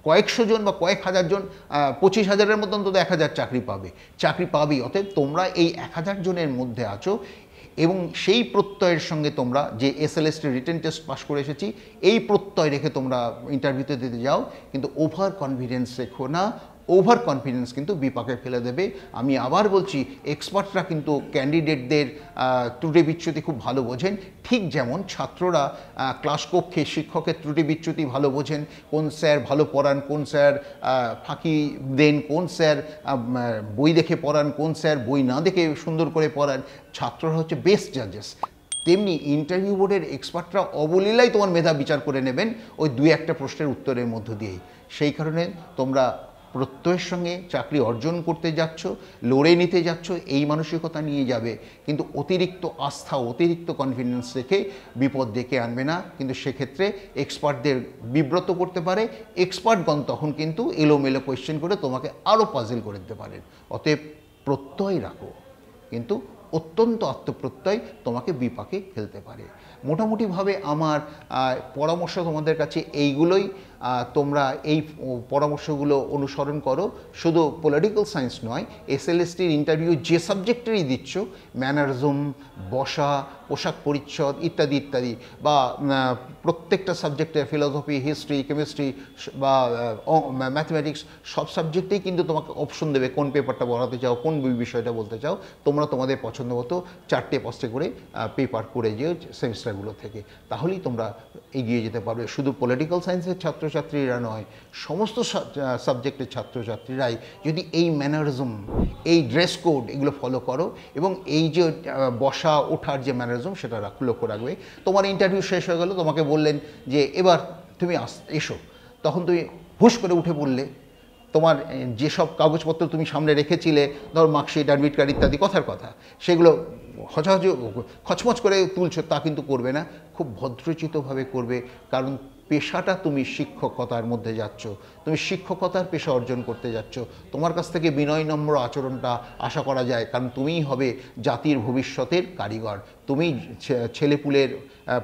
কয়েকশো জন বা কয়েক হাজার জন, 25,000-এর মধ্যে অন্তত 1,000 চাকরি পাবেই। অতএব তোমরা এই 1,000 জনের মধ্যে আছো, এবং সেই প্রত্যয়ের সঙ্গে তোমরা যে এসএলএসটি রিটেন টেস্ট পাস করে এসেছি এই প্রত্যয় রেখে তোমরা ইন্টারভিউতে দিতে যাও, কিন্তু ওভার কনফিডেন্স রেখো না। ওভার কনফিডেন্স কিন্তু বিপাকে ফেলে দেবে। আমি আবার বলছি, এক্সপার্টরা কিন্তু ক্যান্ডিডেটদের ত্রুটি বিচ্যুতি খুব ভালো বোঝেন, ঠিক যেমন ছাত্ররা ক্লাস কক্ষে শিক্ষকের ত্রুটি বিচ্যুতি ভালো বোঝেন। কোন স্যার ভালো পড়ান, কোন স্যার ফাঁকি দেন, কোন স্যার বই দেখে পড়ান, কোন স্যার বই না দেখে সুন্দর করে পড়ান, ছাত্ররা হচ্ছে বেস্ট জাজেস। তেমনি ইন্টারভিউ বোর্ডের এক্সপার্টরা অবলীলায় তোমার মেধা বিচার করে নেবেন ওই 2-1টা প্রশ্নের উত্তরের মধ্য দিয়েই। সেই কারণে তোমরা প্রত্যয়ের সঙ্গে চাকরি অর্জন করতে যাচ্ছ, লড়ে নিতে যাচ্ছ, এই মানসিকতা নিয়ে যাবে, কিন্তু অতিরিক্ত আস্থা, অতিরিক্ত কনফিডেন্স রেখে বিপদ ডেকে আনবে না, কিন্তু সেক্ষেত্রে এক্সপার্টদের বিব্রত করতে পারে। এক্সপার্টগণ তখন কিন্তু এলোমেলো কোয়েশ্চেন করে তোমাকে আরও পাজল করে দিতে পারেন। অতএব প্রত্যয় রাখো, কিন্তু অত্যন্ত আত্মপ্রত্যয় তোমাকে বিপাকে ফেলতে পারে। মোটামুটিভাবে আমার পরামর্শ তোমাদের কাছে এইগুলোই। তোমরা এই পরামর্শগুলো অনুসরণ করো। শুধু পলিটিক্যাল সায়েন্স নয়, এসএলএসটির ইন্টারভিউ যে সাবজেক্টেরই দিচ্ছ, ম্যানারিজম, বসা, পোশাক পরিচ্ছদ ইত্যাদি ইত্যাদি, বা প্রত্যেকটা সাবজেক্টে ফিলোসফি, হিস্ট্রি, কেমিস্ট্রি বা ম্যাথমেটিক্স, সব সাবজেক্টেই কিন্তু তোমাকে অপশন দেবে কোন পেপারটা পড়াতে চাও, কোন বিষয়টা বলতে চাও। তোমরা তোমাদের পছন্দ মতো 4টে-5টে করে পেপার করে যেও সেমিস্টারগুলো থেকে, তাহলেই তোমরা এগিয়ে যেতে পারবে। শুধু পলিটিক্যাল সায়েন্সের ছাত্রছাত্রীরা নয়, সমস্ত সাবজেক্টের ছাত্রছাত্রীরাই যদি এই ম্যানারিজম, এই ড্রেস কোড এগুলো ফলো করো, এবং এই যে বসা ওঠার যে ম্যানারিজম সেটা লক্ষ্য রাখবে। তোমার ইন্টারভিউ শেষ হয়ে গেল, তোমাকে বললেন যে এবার তুমি এসো, তখন তুমি হুশ করে উঠে পড়লে, তোমার যেসব কাগজপত্র তুমি সামনে রেখেছিলে, ধর মার্কশিট, অ্যাডমিট কার্ড ইত্যাদি কথার কথা, সেগুলো খচমচ করে তুলছো তা কিন্তু করবে না, খুব ভদ্রচিতভাবে করবে। কারণ পেশাটা তুমি শিক্ষকতার মধ্যে যাচ্ছ, তুমি শিক্ষকতার পেশা অর্জন করতে যাচ্ছ, তোমার কাছ থেকে বিনয় নম্র আচরণটা আশা করা যায়, কারণ তুমিই হবে জাতির ভবিষ্যতের কারিগর, তুমি ছেলেপুলের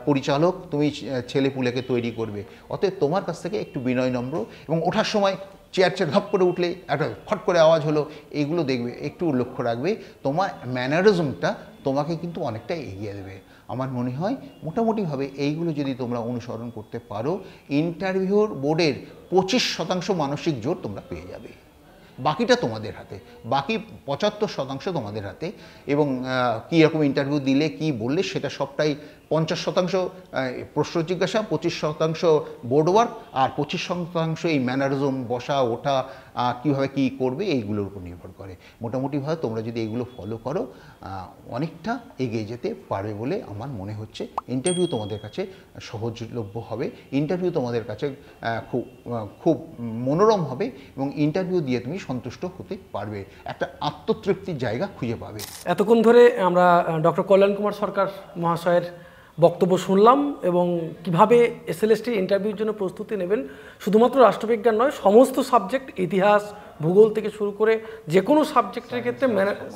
পরিচালক, তুমি ছেলেপুলেকে তৈরি করবে। অতএব তোমার কাছ থেকে একটু বিনয় নম্র, এবং ওঠার সময় চেয়ার ধপ করে উঠলে একটা ফট করে আওয়াজ হলো, এইগুলো দেখবে, একটু লক্ষ্য রাখবে। তোমার ম্যানারিজমটা তোমাকে কিন্তু অনেকটা এগিয়ে দেবে। আমার মনে হয় মোটামুটিভাবে এইগুলো যদি তোমরা অনুসরণ করতে পারো, ইন্টারভিউর বোর্ডের 25% মানসিক জোর তোমরা পেয়ে যাবে। বাকিটা তোমাদের হাতে, বাকি 75% তোমাদের হাতে। এবং কী রকম ইন্টারভিউ দিলে, কি বললে, সেটা সবটাই 50% প্রশ্ন জিজ্ঞাসা, 25% বোর্ড ওয়ার্ক, আর 25% এই ম্যানারিজম, বসা ওঠা, কীভাবে কী করবে, এইগুলোর উপর নির্ভর করে। মোটামুটিভাবে তোমরা যদি এইগুলো ফলো করো, অনেকটা এগিয়ে যেতে পারবে বলে আমার মনে হচ্ছে। ইন্টারভিউ তোমাদের কাছে সহজলভ্য হবে, ইন্টারভিউ তোমাদের কাছে খুব মনোরম হবে, এবং ইন্টারভিউ দিয়ে তুমি সন্তুষ্ট হতে পারবে, একটা আত্মতৃপ্তির জায়গা খুঁজে পাবে। এতক্ষণ ধরে আমরা ডক্টর কল্যাণ কুমার সরকার মহাশয়ের বক্তব্য শুনলাম, এবং কিভাবে এসএলএসটি ইন্টারভিউর জন্য প্রস্তুতি নেবেন। শুধুমাত্র রাষ্ট্রবিজ্ঞান নয়, সমস্ত সাবজেক্ট, ইতিহাস, ভূগোল থেকে শুরু করে যে কোনো সাবজেক্টের ক্ষেত্রে,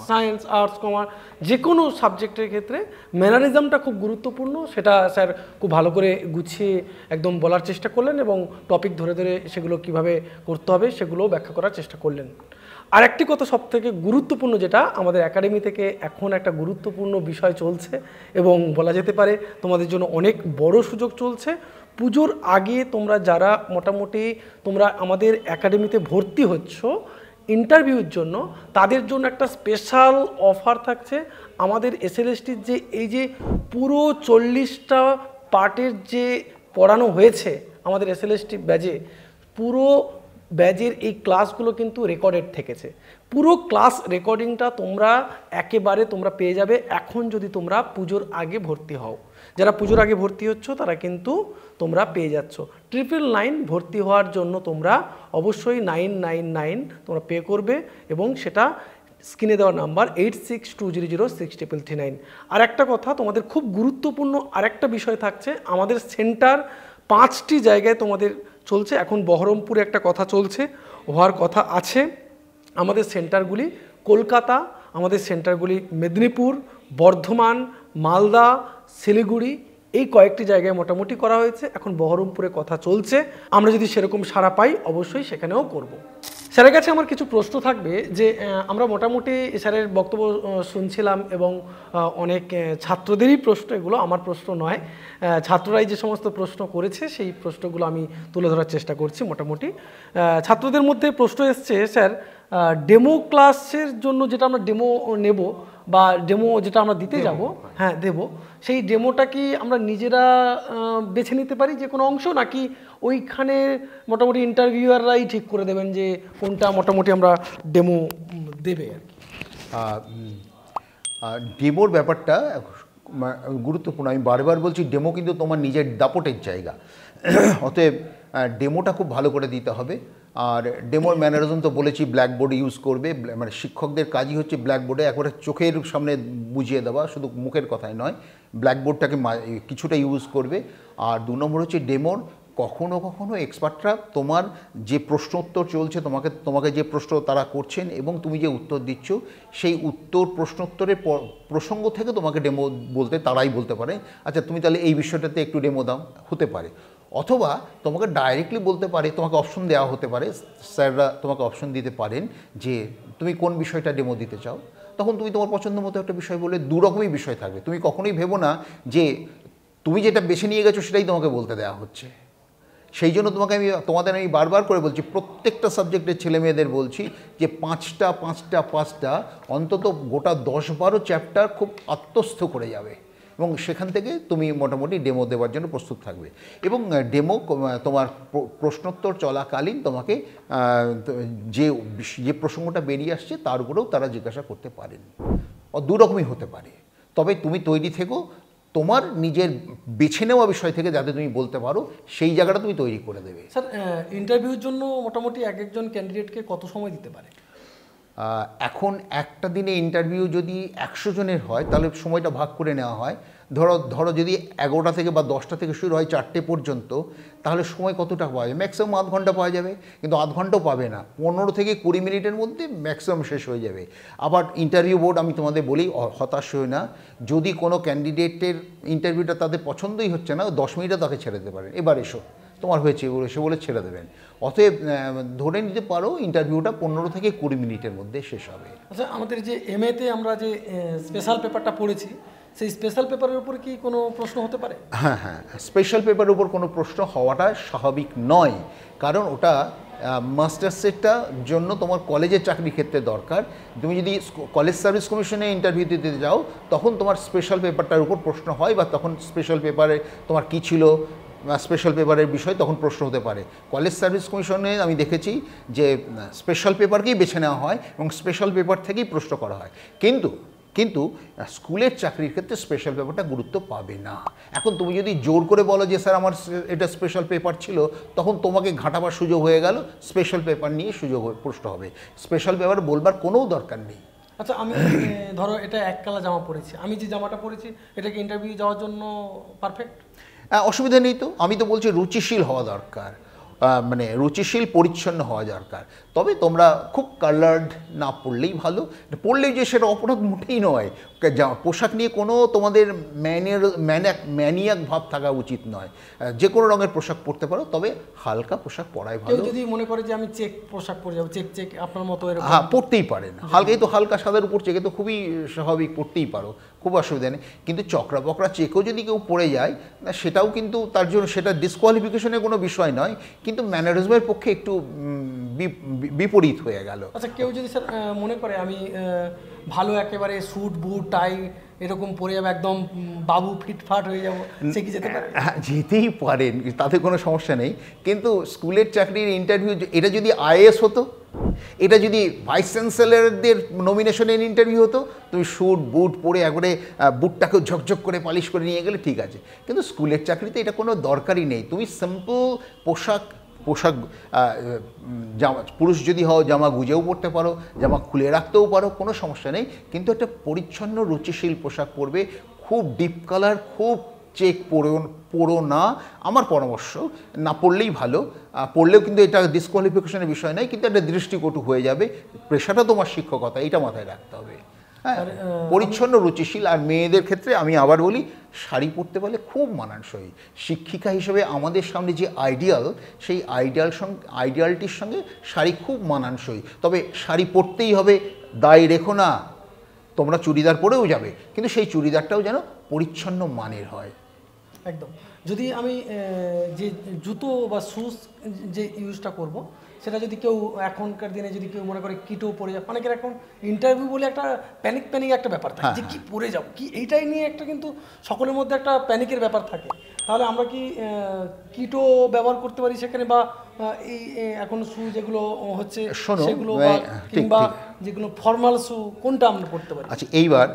সায়েন্স, আর্টস, কমার্স, যে কোনো সাবজেক্টের ক্ষেত্রে ম্যানারিজমটা খুব গুরুত্বপূর্ণ। সেটা স্যার খুব ভালো করে গুছিয়ে একদম বলার চেষ্টা করলেন, এবং টপিক ধরে ধরে সেগুলো কিভাবে করতে হবে সেগুলোও ব্যাখ্যা করার চেষ্টা করলেন। আর একটি কথা সবথেকে গুরুত্বপূর্ণ, যেটা আমাদের একাডেমি থেকে এখন একটা গুরুত্বপূর্ণ বিষয় চলছে, এবং বলা যেতে পারে তোমাদের জন্য অনেক বড় সুযোগ চলছে। পুজোর আগে তোমরা যারা মোটামুটি তোমরা আমাদের একাডেমিতে ভর্তি হচ্ছ ইন্টারভিউর জন্য, তাদের জন্য একটা স্পেশাল অফার থাকছে। আমাদের এসএলএসটির যে এই যে পুরো 40টা পার্টের যে পড়ানো হয়েছে আমাদের এসএলএসটি ব্যাজে, পুরো ব্যাজের এই ক্লাসগুলো কিন্তু রেকর্ডেড থেকেছে। পুরো ক্লাস রেকর্ডিংটা তোমরা পেয়ে যাবে এখন, যদি তোমরা পুজোর আগে ভর্তি হও। যারা পুজোর আগে ভর্তি হচ্ছ তারা কিন্তু তোমরা পেয়ে যাচ্ছ। 999 ভর্তি হওয়ার জন্য তোমরা অবশ্যই 999 তোমরা পে করবে, এবং সেটা স্ক্রিনে দেওয়া নাম্বার 86200639। আর একটা কথা, তোমাদের খুব গুরুত্বপূর্ণ আরেকটা বিষয় থাকছে। আমাদের সেন্টার 5টি জায়গায় তোমাদের চলছে। এখন বহরমপুরে একটা কথা চলছে, হওয়ার কথা আছে। আমাদের সেন্টারগুলি কলকাতা, আমাদের সেন্টারগুলি মেদিনীপুর, বর্ধমান, মালদা, শিলিগুড়ি, এই কয়েকটি জায়গায় মোটামুটি করা হয়েছে। এখন বহরমপুরে কথা চলছে। আমরা যদি সেরকম সাড়া পাই অবশ্যই সেখানেও করব। স্যারের কাছে আমার কিছু প্রশ্ন থাকবে, যে আমরা মোটামুটি স্যারের বক্তব্য শুনছিলাম, এবং অনেক ছাত্রদেরই প্রশ্ন এগুলো, আমার প্রশ্ন নয়। ছাত্ররাই যে সমস্ত প্রশ্ন করেছে সেই প্রশ্নগুলো আমি তুলে ধরার চেষ্টা করছি। মোটামুটি ছাত্রদের মধ্যে প্রশ্ন এসছে, স্যার ডেমো ক্লাসের জন্য যেটা আমরা ডেমো নেব, বা ডেমো যেটা আমরা দিতে যাব, হ্যাঁ দেব, সেই ডেমোটা কি আমরা নিজেরা বেছে নিতে পারি যে কোনো অংশ, নাকি ওইখানে মোটামুটি ইন্টারভিউয়াররাই ঠিক করে দেবেন যে কোনটা মোটামুটি আমরা ডেমো দেবে আর কি? ডেমোর ব্যাপারটা গুরুত্বপূর্ণ। আমি বারবার বলছি, ডেমো কিন্তু তোমার নিজের দাপটের জায়গা। অতএব ডেমোটা খুব ভালো করে দিতে হবে। আর ডেমোর ম্যানারিজম তো বলেছি, ব্ল্যাকবোর্ড ইউজ করবে। মানে শিক্ষকদের কাজই হচ্ছে ব্ল্যাকবোর্ডে একবারে চোখের সামনে বুঝিয়ে দেওয়া, শুধু মুখের কথাই নয়, ব্ল্যাকবোর্ডটাকে কিছুটা ইউজ করবে। আর 2 নম্বর হচ্ছে ডেমোর কখনো কখনো এক্সপার্টরা তোমার যে প্রশ্ন উত্তর চলছে, তোমাকে যে প্রশ্ন তারা করছেন এবং তুমি যে উত্তর দিচ্ছ, সেই প্রশ্নোত্তরের প্রসঙ্গ থেকে তোমাকে ডেমো তারাই বলতে পারে, আচ্ছা তুমি তাহলে এই বিষয়টাতে একটু ডেমো দাও, হতে পারে। অথবা তোমাকে ডাইরেক্টলি বলতে পারে, তোমাকে অপশন দেওয়া হতে পারে, স্যাররা তোমাকে অপশন দিতে পারেন যে তুমি কোন বিষয়টা ডেমো দিতে চাও। তখন তুমি তোমার পছন্দ মতো একটা বিষয় বলে, 2 রকমই বিষয় থাকবে। তুমি কখনোই ভেবো না যে তুমি যেটা বেছে নিয়ে গেছো সেটাই তোমাকে বলতে দেওয়া হচ্ছে। সেই জন্য তোমাদের আমি বারবার করে বলছি, প্রত্যেকটা সাবজেক্টের ছেলে মেয়েদের বলছি যে 5টা অন্তত গোটা 10-12 চ্যাপ্টার খুব আত্মস্থ করে যাবে, এবং সেখান থেকে তুমি মোটামুটি ডেমো দেওয়ার জন্য প্রস্তুত থাকবে। এবং ডেমো তোমার প্রশ্নোত্তর চলাকালীন তোমাকে যে প্রসঙ্গটা বেরিয়ে আসছে তার উপরেও তারা জিজ্ঞাসা করতে পারেন। 2 রকমই হতে পারে। তবে তুমি তৈরি থেকো তোমার নিজের বেছে নেওয়া বিষয় থেকে, যাতে তুমি বলতে পারো, সেই জায়গাটা তুমি তৈরি করে দেবে। স্যার ইন্টারভিউর জন্য মোটামুটি একজন ক্যান্ডিডেটকে কত সময় দিতে পারে? এখন একটা দিনে ইন্টারভিউ যদি 100 জনের হয় তাহলে সময়টা ভাগ করে নেওয়া হয়। ধরো ধরো যদি 11টা থেকে বা 10টা থেকে শুরু হয় 4টে পর্যন্ত, তাহলে সময় কতটা পাওয়া যাবে? ম্যাক্সিমাম আধ ঘন্টা পাওয়া যাবে, কিন্তু আধ ঘন্টাও পাবে না, 15 থেকে 20 মিনিটের মধ্যে ম্যাক্সিমাম শেষ হয়ে যাবে। আবার ইন্টারভিউ বোর্ড, আমি তোমাদের বলি হতাশ হই না, যদি কোনো ক্যান্ডিডেটের ইন্টারভিউটা তাদের পছন্দই হচ্ছে না, 10 মিনিটে তাকে ছেড়ে দিতে পারেন, এবার এসো তোমার হয়েছে এসে বলে ছেড়ে দেবেন। অতএব ধরে নিতে পারো ইন্টারভিউটা 15 থেকে 20 মিনিটের মধ্যে শেষ হবে। আচ্ছা, আমাদের যে এমএতে আমরা যে স্পেশাল পেপারটা পড়েছি, সেই স্পেশাল পেপারের উপর কি কোনো প্রশ্ন হতে পারে? হ্যাঁ হ্যাঁ, স্পেশাল পেপারের উপর কোনো প্রশ্ন হওয়াটা স্বাভাবিক নয়, কারণ ওটা মাস্টার্সেরটা জন্য তোমার কলেজের চাকরির ক্ষেত্রে দরকার। তুমি যদি কলেজ সার্ভিস কমিশনে ইন্টারভিউ দিতে যাও, তখন তোমার স্পেশাল পেপারটার উপর প্রশ্ন হয়, বা তখন স্পেশাল পেপারে তোমার কী ছিল, স্পেশাল পেপারের বিষয় তখন প্রশ্ন হতে পারে। কলেজ সার্ভিস কমিশনে আমি দেখেছি যে স্পেশাল পেপারকেই বেছে নেওয়া হয় এবং স্পেশাল পেপার থেকেই প্রশ্ন করা হয়, কিন্তু স্কুলের চাকরির ক্ষেত্রে স্পেশাল পেপারটা গুরুত্ব পাবে না। এখন তুমি যদি জোর করে বলো যে স্যার আমার এটা স্পেশাল পেপার ছিল, তখন তোমাকে ঘাঁটাবার সুযোগ হয়ে গেল, স্পেশাল পেপার নিয়ে প্রশ্ন হবে। স্পেশাল পেপার বলবার কোনো দরকার নেই। আচ্ছা, আমি ধরো এটা এক কালা জামা পরেছি, আমি যে জামাটা পরেছি এটা কি ইন্টারভিউ যাওয়ার জন্য পারফেক্ট? অসুবিধা নেই তো, আমি তো বলছি রুচিশীল হওয়া দরকার, মানে রুচিশীল পরিচ্ছন্ন হওয়া দরকার। তবে তোমরা খুব কালার্ড না পড়লেই ভালো, পড়লেই যে সেটা অপরাধ মোটেই নয়। পোশাক নিয়ে কোনো তোমাদের ম্যানিয়াক ভাব থাকা উচিত নয়, যে কোনো রঙের পোশাক পরতে পারো, তবে হালকা পোশাক পরাই ভালো। যদি মনে করে যে আমি চেক পোশাক পরে যাবো, চেক আপনার মতো এরকম, হ্যাঁ পরতেই পারেন, হালকাই তো, হালকা সাদার উপর চেকে তো খুবই স্বাভাবিক, পরতেই পারো, খুব অসুবিধা নেই। কিন্তু চকরা বকরা চেকও যদি কেউ পড়ে যায়, সেটাও কিন্তু তার জন্য সেটা ডিসকোয়ালিফিকেশনের কোনো বিষয় নয়, কিন্তু ম্যানারিজমের পক্ষে একটু বিপরীত হয়ে গেল। আচ্ছা, কেউ যদি স্যার মনে করে আমি ভালো একেবারে স্যুট বুট টাই এরকম পরে যাবো, একদম বাবু ফিটফাট হয়ে যাবো, সে কি যেতে পারে? যেতেই পারেন, তাতে কোনো সমস্যা নেই। কিন্তু স্কুলের চাকরির ইন্টারভিউ, এটা যদি আইএএস হতো, এটা যদি ভাইস চ্যান্সেলরদের নমিনেশনের ইন্টারভিউ হতো, তুমি স্যুট বুট পরে একবারে বুটটাকেও ঝকঝক করে পালিশ করে নিয়ে গেলে ঠিক আছে, কিন্তু স্কুলের চাকরিতে এটা কোনো দরকারই নেই। তুমি সিম্পল পোশাক জামা, পুরুষ যদি হও জামা গুজেও পরতে পারো, জামা খুলে রাখতেও পারো, কোনো সমস্যা নেই, কিন্তু একটা পরিচ্ছন্ন রুচিশীল পোশাক পরবে। খুব ডিপ কালার, খুব চেক পরো না, আমার পরামর্শ না পড়লেই ভালো। পড়লেও কিন্তু এটা ডিসকোয়ালিফিকেশনের বিষয় নয়, কিন্তু একটা দৃষ্টিকটু হয়ে যাবে। পেশাটা তোমার শিক্ষকতা, এটা মাথায় রাখতে হবে। হ্যাঁ, পরিচ্ছন্ন রুচিশীল। আর মেয়েদের ক্ষেত্রে আমি আবার বলি, শাড়ি পরতে পারলে খুব মানানসই। শিক্ষিকা হিসেবে আমাদের সামনে যে আইডিয়াল, সেই আইডিয়ালটির সঙ্গে শাড়ি খুব মানানসই। তবে শাড়ি পরতেই হবে দায় রেখো না, তোমরা চুড়িদার পরেও যাবে, কিন্তু সেই চুড়িদারটাও যেন পরিচ্ছন্ন মানের হয়। একদম। যদি আমি যে জুতো বা শুজ যে ইউজটা করব, সেটা যদি কেউ এখনকার দিনে যদি কেউ মনে করে কিটো পরে যায়, অনেকের এখন ইন্টারভিউ বলে একটা প্যানিক একটা ব্যাপার থাকে, যে কি পরে যাবো, কি এইটাই নিয়ে একটা কিন্তু সকলের মধ্যে একটা প্যানিকের ব্যাপার থাকে। তাহলে আমরা কি কিটো ব্যবহার করতে পারি সেখানে, বা এই এখন শু যেগুলো হচ্ছে সেগুলো, কিংবা যেগুলো ফর্মাল শু, কোনটা আমরা পড়তে পারি? আচ্ছা, এইবার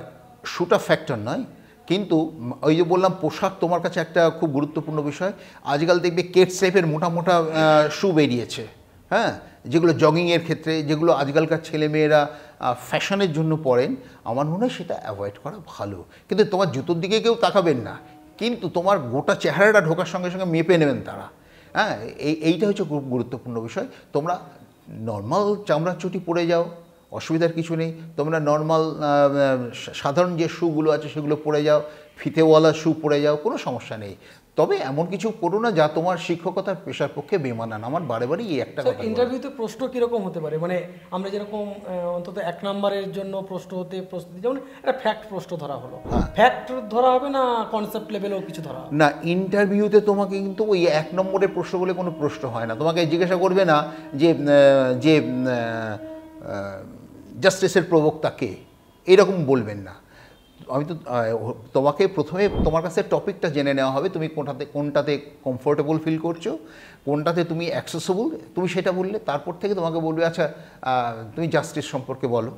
শুটা ফ্যাক্টর নয়, কিন্তু ওই যে বললাম পোশাক তোমার কাছে একটা খুব গুরুত্বপূর্ণ বিষয়। আজকাল দেখবে কেট শেপের মোটা মোটা শু বেরিয়েছে, হ্যাঁ, যেগুলো জগিংয়ের ক্ষেত্রে, যেগুলো আজকালকার ছেলেমেয়েরা ফ্যাশনের জন্য পরেন, আমার মনে হয় সেটা অ্যাভয়েড করা ভালো। কিন্তু তোমার জুতোর দিকে কেউ তাকাবেন না, কিন্তু তোমার গোটা চেহারাটা ঢোকার সঙ্গে সঙ্গে মেপে নেবেন তারা। হ্যাঁ, এইটা হচ্ছে খুব গুরুত্বপূর্ণ বিষয়। তোমরা নর্মাল চামড়ার চটি পরে যাও, অসুবিধার কিছু নেই। তোমরা নর্মাল সাধারণ যে শুগুলো আছে সেগুলো পরে যাও, ফিতেওয়ালা শু পরে যাও, কোনো সমস্যা নেই। তবে এমন কিছু করো না যা তোমার শিক্ষকতার পেশার পক্ষে বেমানান। আমার বারে এই একটা কথা। ইন্টারভিউতে প্রশ্ন কীরকম হতে পারে? মানে আমরা যেরকম অন্তত 1 নম্বরের জন্য প্রস্তুতি, যেমন একটা ফ্যাক্ট প্রশ্ন ধরা হলো, ফ্যাক্ট ধরা হবে না কনসেপ্ট লেভেলেও কিছু ধরা হবে? না, ইন্টারভিউতে তোমাকে কিন্তু ওই 1 নম্বরের প্রশ্ন বলে কোনো প্রশ্ন হয় না। তোমাকে জিজ্ঞাসা করবে না যে জাস্টিসের প্রবক্তা কে, এরকম বলবেন না। আমি তো তোমাকে প্রথমে তোমার কাছে টপিকটা জেনে নেওয়া হবে, তুমি কোনটাতে কমফোর্টেবল ফিল করছো, কোনটাতে তুমি অ্যাক্সেসেবল, তুমি সেটা বললে। তারপর থেকে তোমাকে বলবে আচ্ছা তুমি জাস্টিস সম্পর্কে বলো।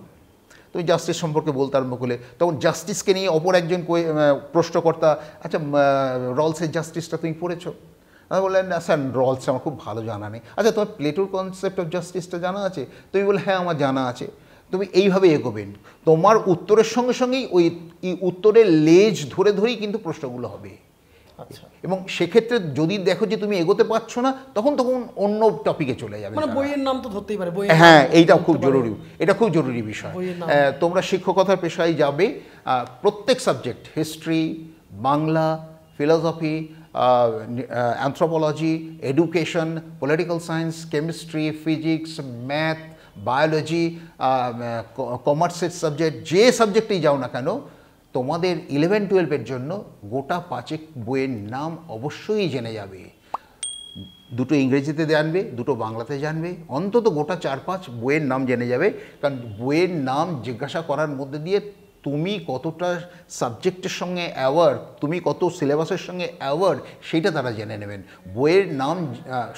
তুমি জাস্টিস সম্পর্কে বলতে আরম্ভ করলে, তখন জাস্টিসকে নিয়ে অপর একজন প্রশ্নকর্তা, আচ্ছা রলসের জাস্টিসটা তুমি পড়েছো? আমি বললেন না স্যার, রলস আমার খুব ভালো জানা নেই। আচ্ছা, তোমার প্লেটোর কনসেপ্ট অফ জাস্টিসটা জানা আছে? তুমি বলে হ্যাঁ আমার জানা আছে। তুমি এইভাবে এগোবেন, তোমার উত্তরের সঙ্গে সঙ্গেই ওই উত্তরের লেজ ধরে ধরেই কিন্তু প্রশ্নগুলো হবে। আচ্ছা, এবং সেক্ষেত্রে যদি দেখো যে তুমি এগোতে পারছো না, তখন অন্য টপিকে চলে যাবে। মানে বইয়ের নাম তো ধরতেই পারে, হ্যাঁ, এইটা খুব জরুরি, এটা খুব জরুরি বিষয়। বইয়ের নাম। তোমরা শিক্ষকতার পেশায় যাবে, প্রত্যেক subject, history, Bangla, philosophy, anthropology, education, political science, chemistry, physics, math, biology, কমার্সের সাবজেক্ট, যে সাবজেক্টেই যাও না কেন, তোমাদের 11-12-এর জন্য গোটা 5 বইয়ের নাম অবশ্যই জেনে যাবে। দুটো ইংরেজিতে জানবে, দুটো বাংলাতে জানবে, অন্তত গোটা 4-5 বইয়ের নাম জেনে যাবে। কারণ বইয়ের নাম জিজ্ঞাসা করার মধ্যে দিয়ে তুমি কতটা সাবজেক্টের সঙ্গে অ্যাওয়ার, তুমি কত সিলেবাসের সঙ্গে অ্যাওয়ার, সেইটা তারা জেনে নেবেন। বইয়ের নাম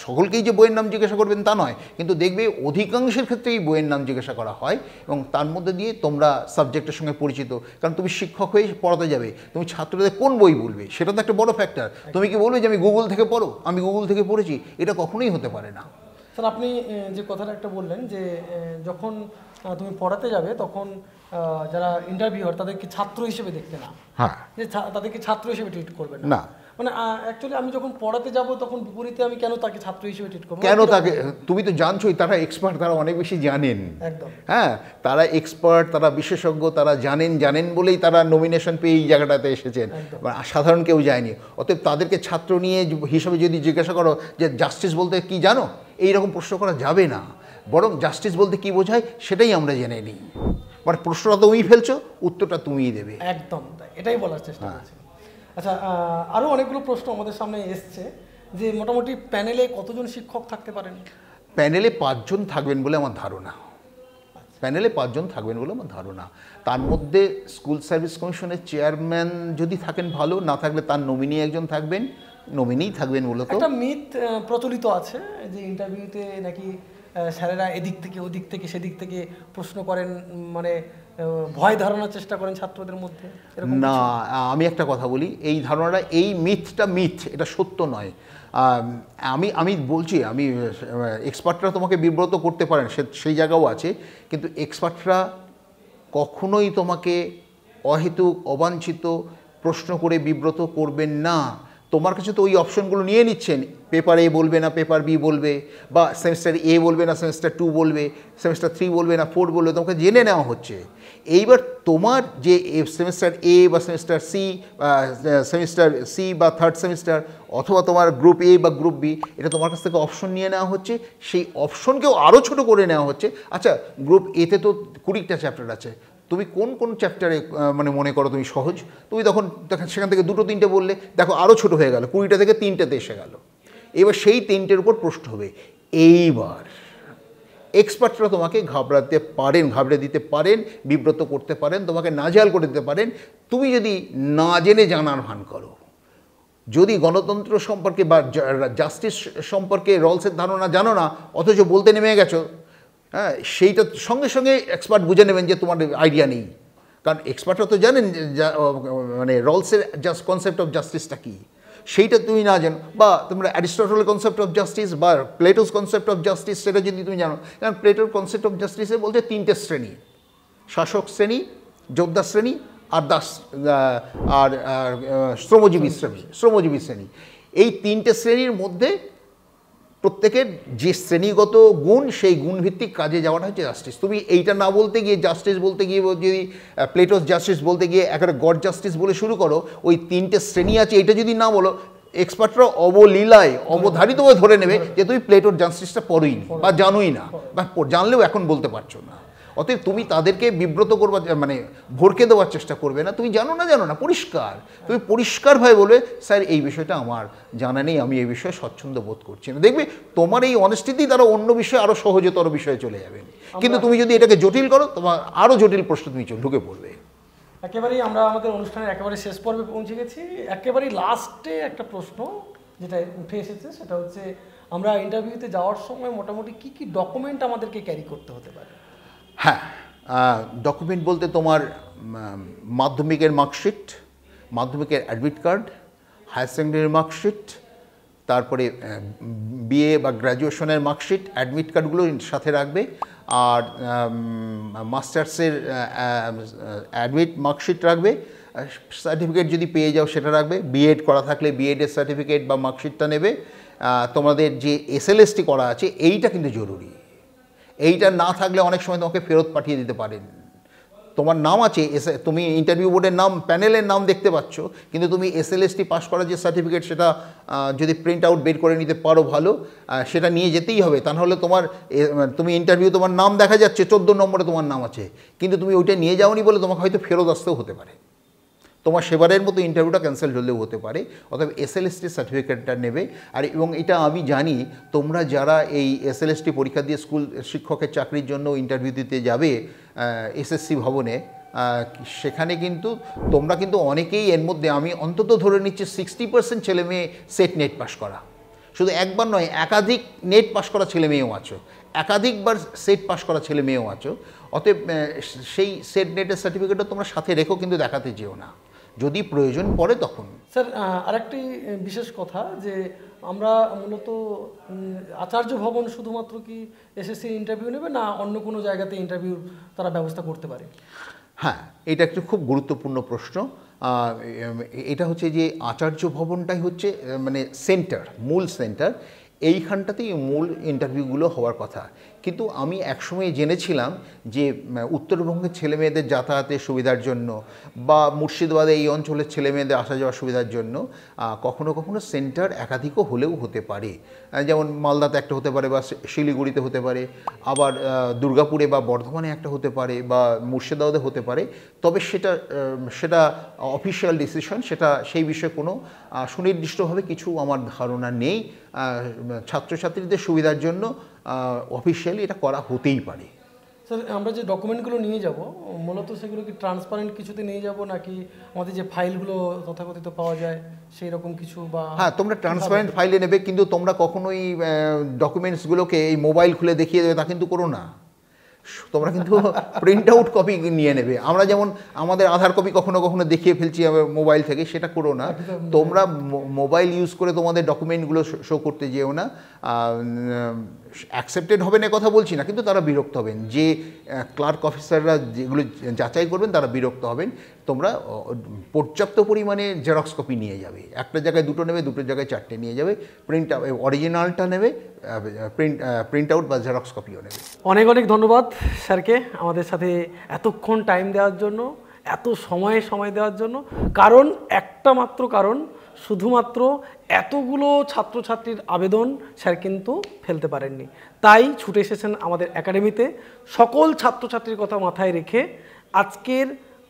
সকলকেই যে বইয়ের নাম জিজ্ঞাসা করবেন তা নয়, কিন্তু দেখবে অধিকাংশের ক্ষেত্রেই বইয়ের নাম জিজ্ঞাসা করা হয়, এবং তার মধ্যে দিয়ে তোমরা সাবজেক্টের সঙ্গে পরিচিত। কারণ তুমি শিক্ষক হয়ে পড়াতে যাবে, তুমি ছাত্রদের কোন বই বলবে, সেটা তো একটা বড় ফ্যাক্টর। তুমি কি বলবে যে আমি গুগল থেকে পড়ো, আমি গুগল থেকে পড়েছি? এটা কখনোই হতে পারে না। স্যার, আপনি যে কথাটা একটা বললেন যে যখন তুমি পড়াতে যাবে তখন যারা ইন্টারভিউয়ার তাদেরকে ছাত্র হিসেবে দেখতে না, হ্যাঁ, যে তাদেরকে ছাত্র হিসেবে ট্রিট করবে না। মানে অ্যাকচুয়ালি আমি যখন পড়াতে যাব তখন বিপরীতে আমি কেন তাকে ছাত্র হিসেবে ট্রিট করবো? কেন তাকে? তুমি তো জানছোই তারা এক্সপার্ট, তারা অনেক বেশি জানেন। একদম, হ্যাঁ, তারা এক্সপার্ট, তারা বিশেষজ্ঞ, তারা জানেন বলেই তারা নমিনেশন পেয়ে এই জায়গাটাতে এসেছেন, সাধারণ কেউ যায়নি। অতএব তাদেরকে ছাত্র নিয়ে হিসেবে যদি জিজ্ঞাসা করো যে জাস্টিস বলতে কি জানো, এইরকম প্রশ্ন করা যাবে না। বরং জাস্টিস বলতে কি বোঝায় সেটাই আমরা জেনে নিই। মানে প্রশ্নটা তুমিই ফেলছো, উত্তরটা তুমিই দেবে। একদম তাই, এটাই বলার চেষ্টা করছি। আচ্ছা, আরও অনেকগুলো প্রশ্ন আমাদের সামনে এসছে যে মোটামুটি প্যানেলে কতজন শিক্ষক থাকতে পারেন? প্যানেলে 5 জন থাকবেন বলে আমার ধারণা। প্যানেলে 5 জন থাকবেন বলে আমার ধারণা। তার মধ্যে স্কুল সার্ভিস কমিশনের চেয়ারম্যান যদি থাকেন ভালো, না থাকলে তার নমিনি একজন থাকবেন, নমিনিই থাকবেন মূলত। একটা মিথ প্রচলিত আছে যে ইন্টারভিউতে নাকি স্যারেরা এদিক থেকে ওদিক থেকে সেদিক থেকে প্রশ্ন করেন, মানে ভয় ধারণার চেষ্টা করেন ছাত্রদের মধ্যে। না, আমি একটা কথা বলি, এই ধারণাটা, এই মিথটা মিথ, এটা সত্য নয়। আমি বলছি, আমি এক্সপার্টরা তোমাকে বিব্রত করতে পারেন, সেই জায়গাও আছে, কিন্তু এক্সপার্টরা কখনোই তোমাকে অহেতুক অবাঞ্ছিত প্রশ্ন করে বিব্রত করবেন না। তোমার কাছে তো ওই অপশনগুলো নিয়ে নিচ্ছেন, পেপার এ বলবে না পেপার বি বলবে, বা সেমিস্টার এ বলবে না সেমিস্টার 2 বলবে, সেমিস্টার 3 বলবে না 4 বলবে, তোমাকে জেনে নেওয়া হচ্ছে। এইবার তোমার যে সেমিস্টার এ বা সেমিস্টার সি বা থার্ড সেমিস্টার, অথবা তোমার গ্রুপ এ বা গ্রুপ বি, এটা তোমার কাছ থেকে অপশন নিয়ে নেওয়া হচ্ছে, সেই অপশনকেও আরও ছোটো করে নেওয়া হচ্ছে। আচ্ছা, গ্রুপ এতে তো 20টা চ্যাপ্টার আছে, তুমি কোন চ্যাপ্টারে মানে মনে করো তুমি সহজ, তুমি তখন সেখান থেকে 2-3টে বললে, দেখো আরও ছোটো হয়ে গেল, 20টা থেকে 3টেতে এসে গেল। এবার সেই 3টের উপর প্রশ্ন হবে। এইবার এক্সপার্টরা তোমাকে ঘাবড়ে দিতে পারেন, বিব্রত করতে পারেন, তোমাকে নাজেহাল করে দিতে পারেন, তুমি যদি না জেনে জানার ভান করো। যদি গণতন্ত্র সম্পর্কে বা জাস্টিস সম্পর্কে রলসের ধারণা জানো না, অথচ বলতে নেমে গেছো, হ্যাঁ, সেইটা সঙ্গে সঙ্গে এক্সপার্ট বুঝে নেবেন যে তোমার আইডিয়া নেই। কারণ এক্সপার্টরা তো জানেন মানে রলসের জাস্ট কনসেপ্ট অফ জাস্টিসটা কী, সেইটা তুমি না জানো, বা তোমরা অ্যারিস্টটলের কনসেপ্ট অফ জাস্টিস বা প্লেটোস কনসেপ্ট অফ জাস্টিস সেটা যদি তুমি জানো। কারণ প্লেটোর কনসেপ্ট অফ জাস্টিসে বলতে 3টে শ্রেণী, শাসক শ্রেণী, যোদ্ধা শ্রেণী, আর শ্রমজীবী শ্রেণী। এই 3টে শ্রেণীর মধ্যে প্রত্যেকের যে শ্রেণীগত গুণ, সেই গুণভিত্তিক কাজে যাওয়াটা হচ্ছে জাস্টিস। তুমি এইটা না বলতে গিয়ে, জাস্টিস বলতে গিয়ে যদি প্লেটোস জাস্টিস বলতে গিয়ে একেবারে গড জাস্টিস বলে শুরু করো, ওই 3টে শ্রেণী আছে এইটা যদি না বলো, এক্সপার্টরা অবলীলায় অবধারিতভাবে ধরে নেবে যে তুমি প্লেটোর জাস্টিসটা পড়োই নি বা জানোই না, বা জানলেও এখন বলতে পারছো না। অতএব তুমি তাদেরকে বিব্রত করবার, মানে ভরকে দেওয়ার চেষ্টা করবে না। তুমি জানো না, পরিষ্কার, তুমি পরিষ্কারভাবে বলবে, স্যার এই বিষয়টা আমার জানা নেই, আমি এই বিষয়ে স্বচ্ছন্দ বোধ করছি না। দেখবে তোমার এই অনেস্টিতেই তারা অন্য বিষয়ে আরও সহজতর বিষয়ে চলে যাবেন। কিন্তু তুমি যদি এটাকে জটিল করো, তোমার আরও জটিল প্রশ্ন তুমি ঢুকে পড়বে। একেবারেই আমরা আমাদের অনুষ্ঠানের একেবারে শেষ পর্বে পৌঁছে গেছি। একেবারেই লাস্টে একটা প্রশ্ন যেটা উঠে এসেছে, সেটা হচ্ছে আমরা ইন্টারভিউতে যাওয়ার সময় মোটামুটি কি কি ডকুমেন্ট আমাদেরকে ক্যারি করতে হতে পারে? হ্যাঁ, ডকুমেন্ট বলতে তোমার মাধ্যমিকের মার্কশিট, মাধ্যমিকের অ্যাডমিট কার্ড, হায়ার সেকেন্ডারির মার্কশিট, তারপরে বিএ বা গ্র্যাজুয়েশনের মার্কশিট, অ্যাডমিট কার্ডগুলো সাথে রাখবে। আর মাস্টার্সের অ্যাডমিট মার্কশিট রাখবে, সার্টিফিকেট যদি পেয়ে যাও সেটা রাখবে, বিএড করা থাকলে বিএডের সার্টিফিকেট বা মার্কশিটটা নেবে। তোমাদের যে এসএলএসটি করা আছে এইটা কিন্তু জরুরি, এইটা না থাকলে অনেক সময় তোমাকে ফেরত পাঠিয়ে দিতে পারেন। তোমার নাম আছে, তুমি ইন্টারভিউ বোর্ডের নাম, প্যানেলের নাম দেখতে পাচ্ছ, কিন্তু তুমি এসএলএসটি পাস করার যে সার্টিফিকেট সেটা যদি প্রিন্ট আউট বের করে নিতে পারো ভালো, সেটা নিয়ে যেতেই হবে। তা নাহলে তুমি ইন্টারভিউ, তোমার নাম দেখা যাচ্ছে 14 নম্বরে তোমার নাম আছে, কিন্তু তুমি ওইটা নিয়ে যাওনি বলে তোমাকে হয়তো ফেরত আসতেও হতে পারে, তোমার সেবারের মতো ইন্টারভিউটা ক্যান্সেল হলেও হতে পারে। অতএব এসএলএসটি সার্টিফিকেটটা নেবে। আর এবং এটা আমি জানি তোমরা যারা এই এসএলএসটি পরীক্ষা দিয়ে স্কুল শিক্ষকের চাকরির জন্য ইন্টারভিউ দিতে যাবে এসএসসি ভবনে, সেখানে কিন্তু তোমরা কিন্তু অনেকেই এর মধ্যে, আমি অন্তত ধরে নিচ্ছি 60% ছেলে মেয়ে সেট নেট পাস করা, শুধু একবার নয় একাধিক নেট পাস করা ছেলে মেয়েও আছো, একাধিকবার সেট পাস করা ছেলে মেয়েও আছো। অতএব সেই সেট নেটের সার্টিফিকেটটা তোমরা সাথে রেখো, কিন্তু দেখাতে যেও না, যদি প্রয়োজন পড়ে তখন। স্যার আরেকটি বিশেষ কথা যে আমরা মূলত আচার্য ভবন শুধুমাত্র কি এসএসসি ইন্টারভিউ নেবে, না অন্য কোনো জায়গাতে ইন্টারভিউ তারা ব্যবস্থা করতে পারে? হ্যাঁ, এটা একটা খুব গুরুত্বপূর্ণ প্রশ্ন। এটা হচ্ছে যে আচার্য ভবনটাই হচ্ছে মানে সেন্টার, মূল সেন্টার, এইখানটাতেই মূল ইন্টারভিউগুলো হওয়ার কথা। কিন্তু আমি একসময় জেনেছিলাম যে উত্তরবঙ্গের ছেলেমেয়েদের যাতায়াতের সুবিধার জন্য বা মুর্শিদাবাদে এই অঞ্চলের ছেলেমেয়েদের আসা যাওয়ার সুবিধার জন্য কখনো কখনো সেন্টার একাধিকও হলেও হতে পারে, যেমন মালদাতে একটা হতে পারে বা শিলিগুড়িতে হতে পারে, আবার দুর্গাপুরে বা বর্ধমানে একটা হতে পারে বা মুর্শিদাবাদে হতে পারে। তবে সেটা অফিসিয়াল ডিসিশন, সেটা সেই বিষয়ে কোনো সুনির্দিষ্টভাবে কিছু আমার ধারণা নেই। ছাত্রছাত্রীদের সুবিধার জন্য অফিসিয়ালি এটা করা হতেই পারে। স্যার আমরা যে ডকুমেন্টগুলো নিয়ে যাব মূলত সেগুলো কি ট্রান্সপারেন্ট কিছুতে নিয়ে যাব, নাকি আমাদের যে ফাইলগুলো তথাকথিত পাওয়া যায় সেই রকম কিছু? বা হ্যাঁ, তোমরা ট্রান্সপারেন্ট ফাইলে নেবে, কিন্তু তোমরা কখনোই ডকুমেন্টসগুলোকে এই মোবাইল খুলে দেখিয়ে দেবে তা কিন্তু করো না। তোমরা কিন্তু প্রিন্ট আউট কপি নিয়ে নেবে। আমরা যেমন আমাদের আধার কপি কখনো কখনো দেখিয়ে ফেলছি মোবাইল থেকে, সেটা করো না। তোমরা মোবাইল ইউজ করে তোমাদের ডকুমেন্টগুলো শো করতে যেও না। অ্যাকসেপ্টেড হবে না কথা বলছি না, কিন্তু তারা বিরক্ত হবেন, যে ক্লার্ক অফিসাররা যেগুলো যাচাই করবেন তারা বিরক্ত হবেন। তোমরা পর্যাপ্ত পরিমাণে জেরক্স কপি নিয়ে যাবে, একটা জায়গায় দুটো নেবে, দুটো জায়গায় চারটে নিয়ে যাবে। অরিজিনালটা নেবে, প্রিন্ট আউট বা জেরক্স কপিও নেবে। অনেক অনেক ধন্যবাদ স্যারকে আমাদের সাথে এতক্ষণ টাইম দেওয়ার জন্য, এত সময় দেওয়ার জন্য। কারণ একটা মাত্র কারণ, শুধুমাত্র এতগুলো ছাত্রছাত্রীর আবেদন স্যার কিন্তু ফেলতে পারেননি, তাই ছুটে এসেছেন আমাদের একাডেমিতে। সকল ছাত্রছাত্রীর কথা মাথায় রেখে আজকের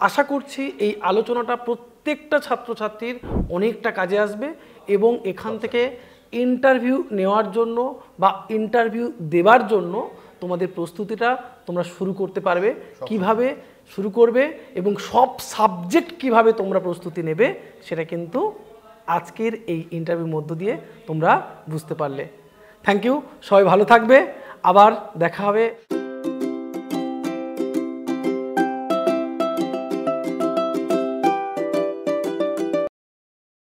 আশা করছি এই আলোচনাটা প্রত্যেকটা ছাত্রছাত্রীর অনেকটা কাজে আসবে এবং এখান থেকে ইন্টারভিউ নেওয়ার জন্য বা ইন্টারভিউ দেওয়ার জন্য তোমাদের প্রস্তুতিটা তোমরা শুরু করতে পারবে। কিভাবে শুরু করবে এবং সব সাবজেক্ট কিভাবে তোমরা প্রস্তুতি নেবে সেটা কিন্তু আজকের এই ইন্টারভিউর মধ্য দিয়ে তোমরা বুঝতে পারলে। থ্যাংক ইউ, সবাই ভালো থাকবে, আবার দেখা হবে।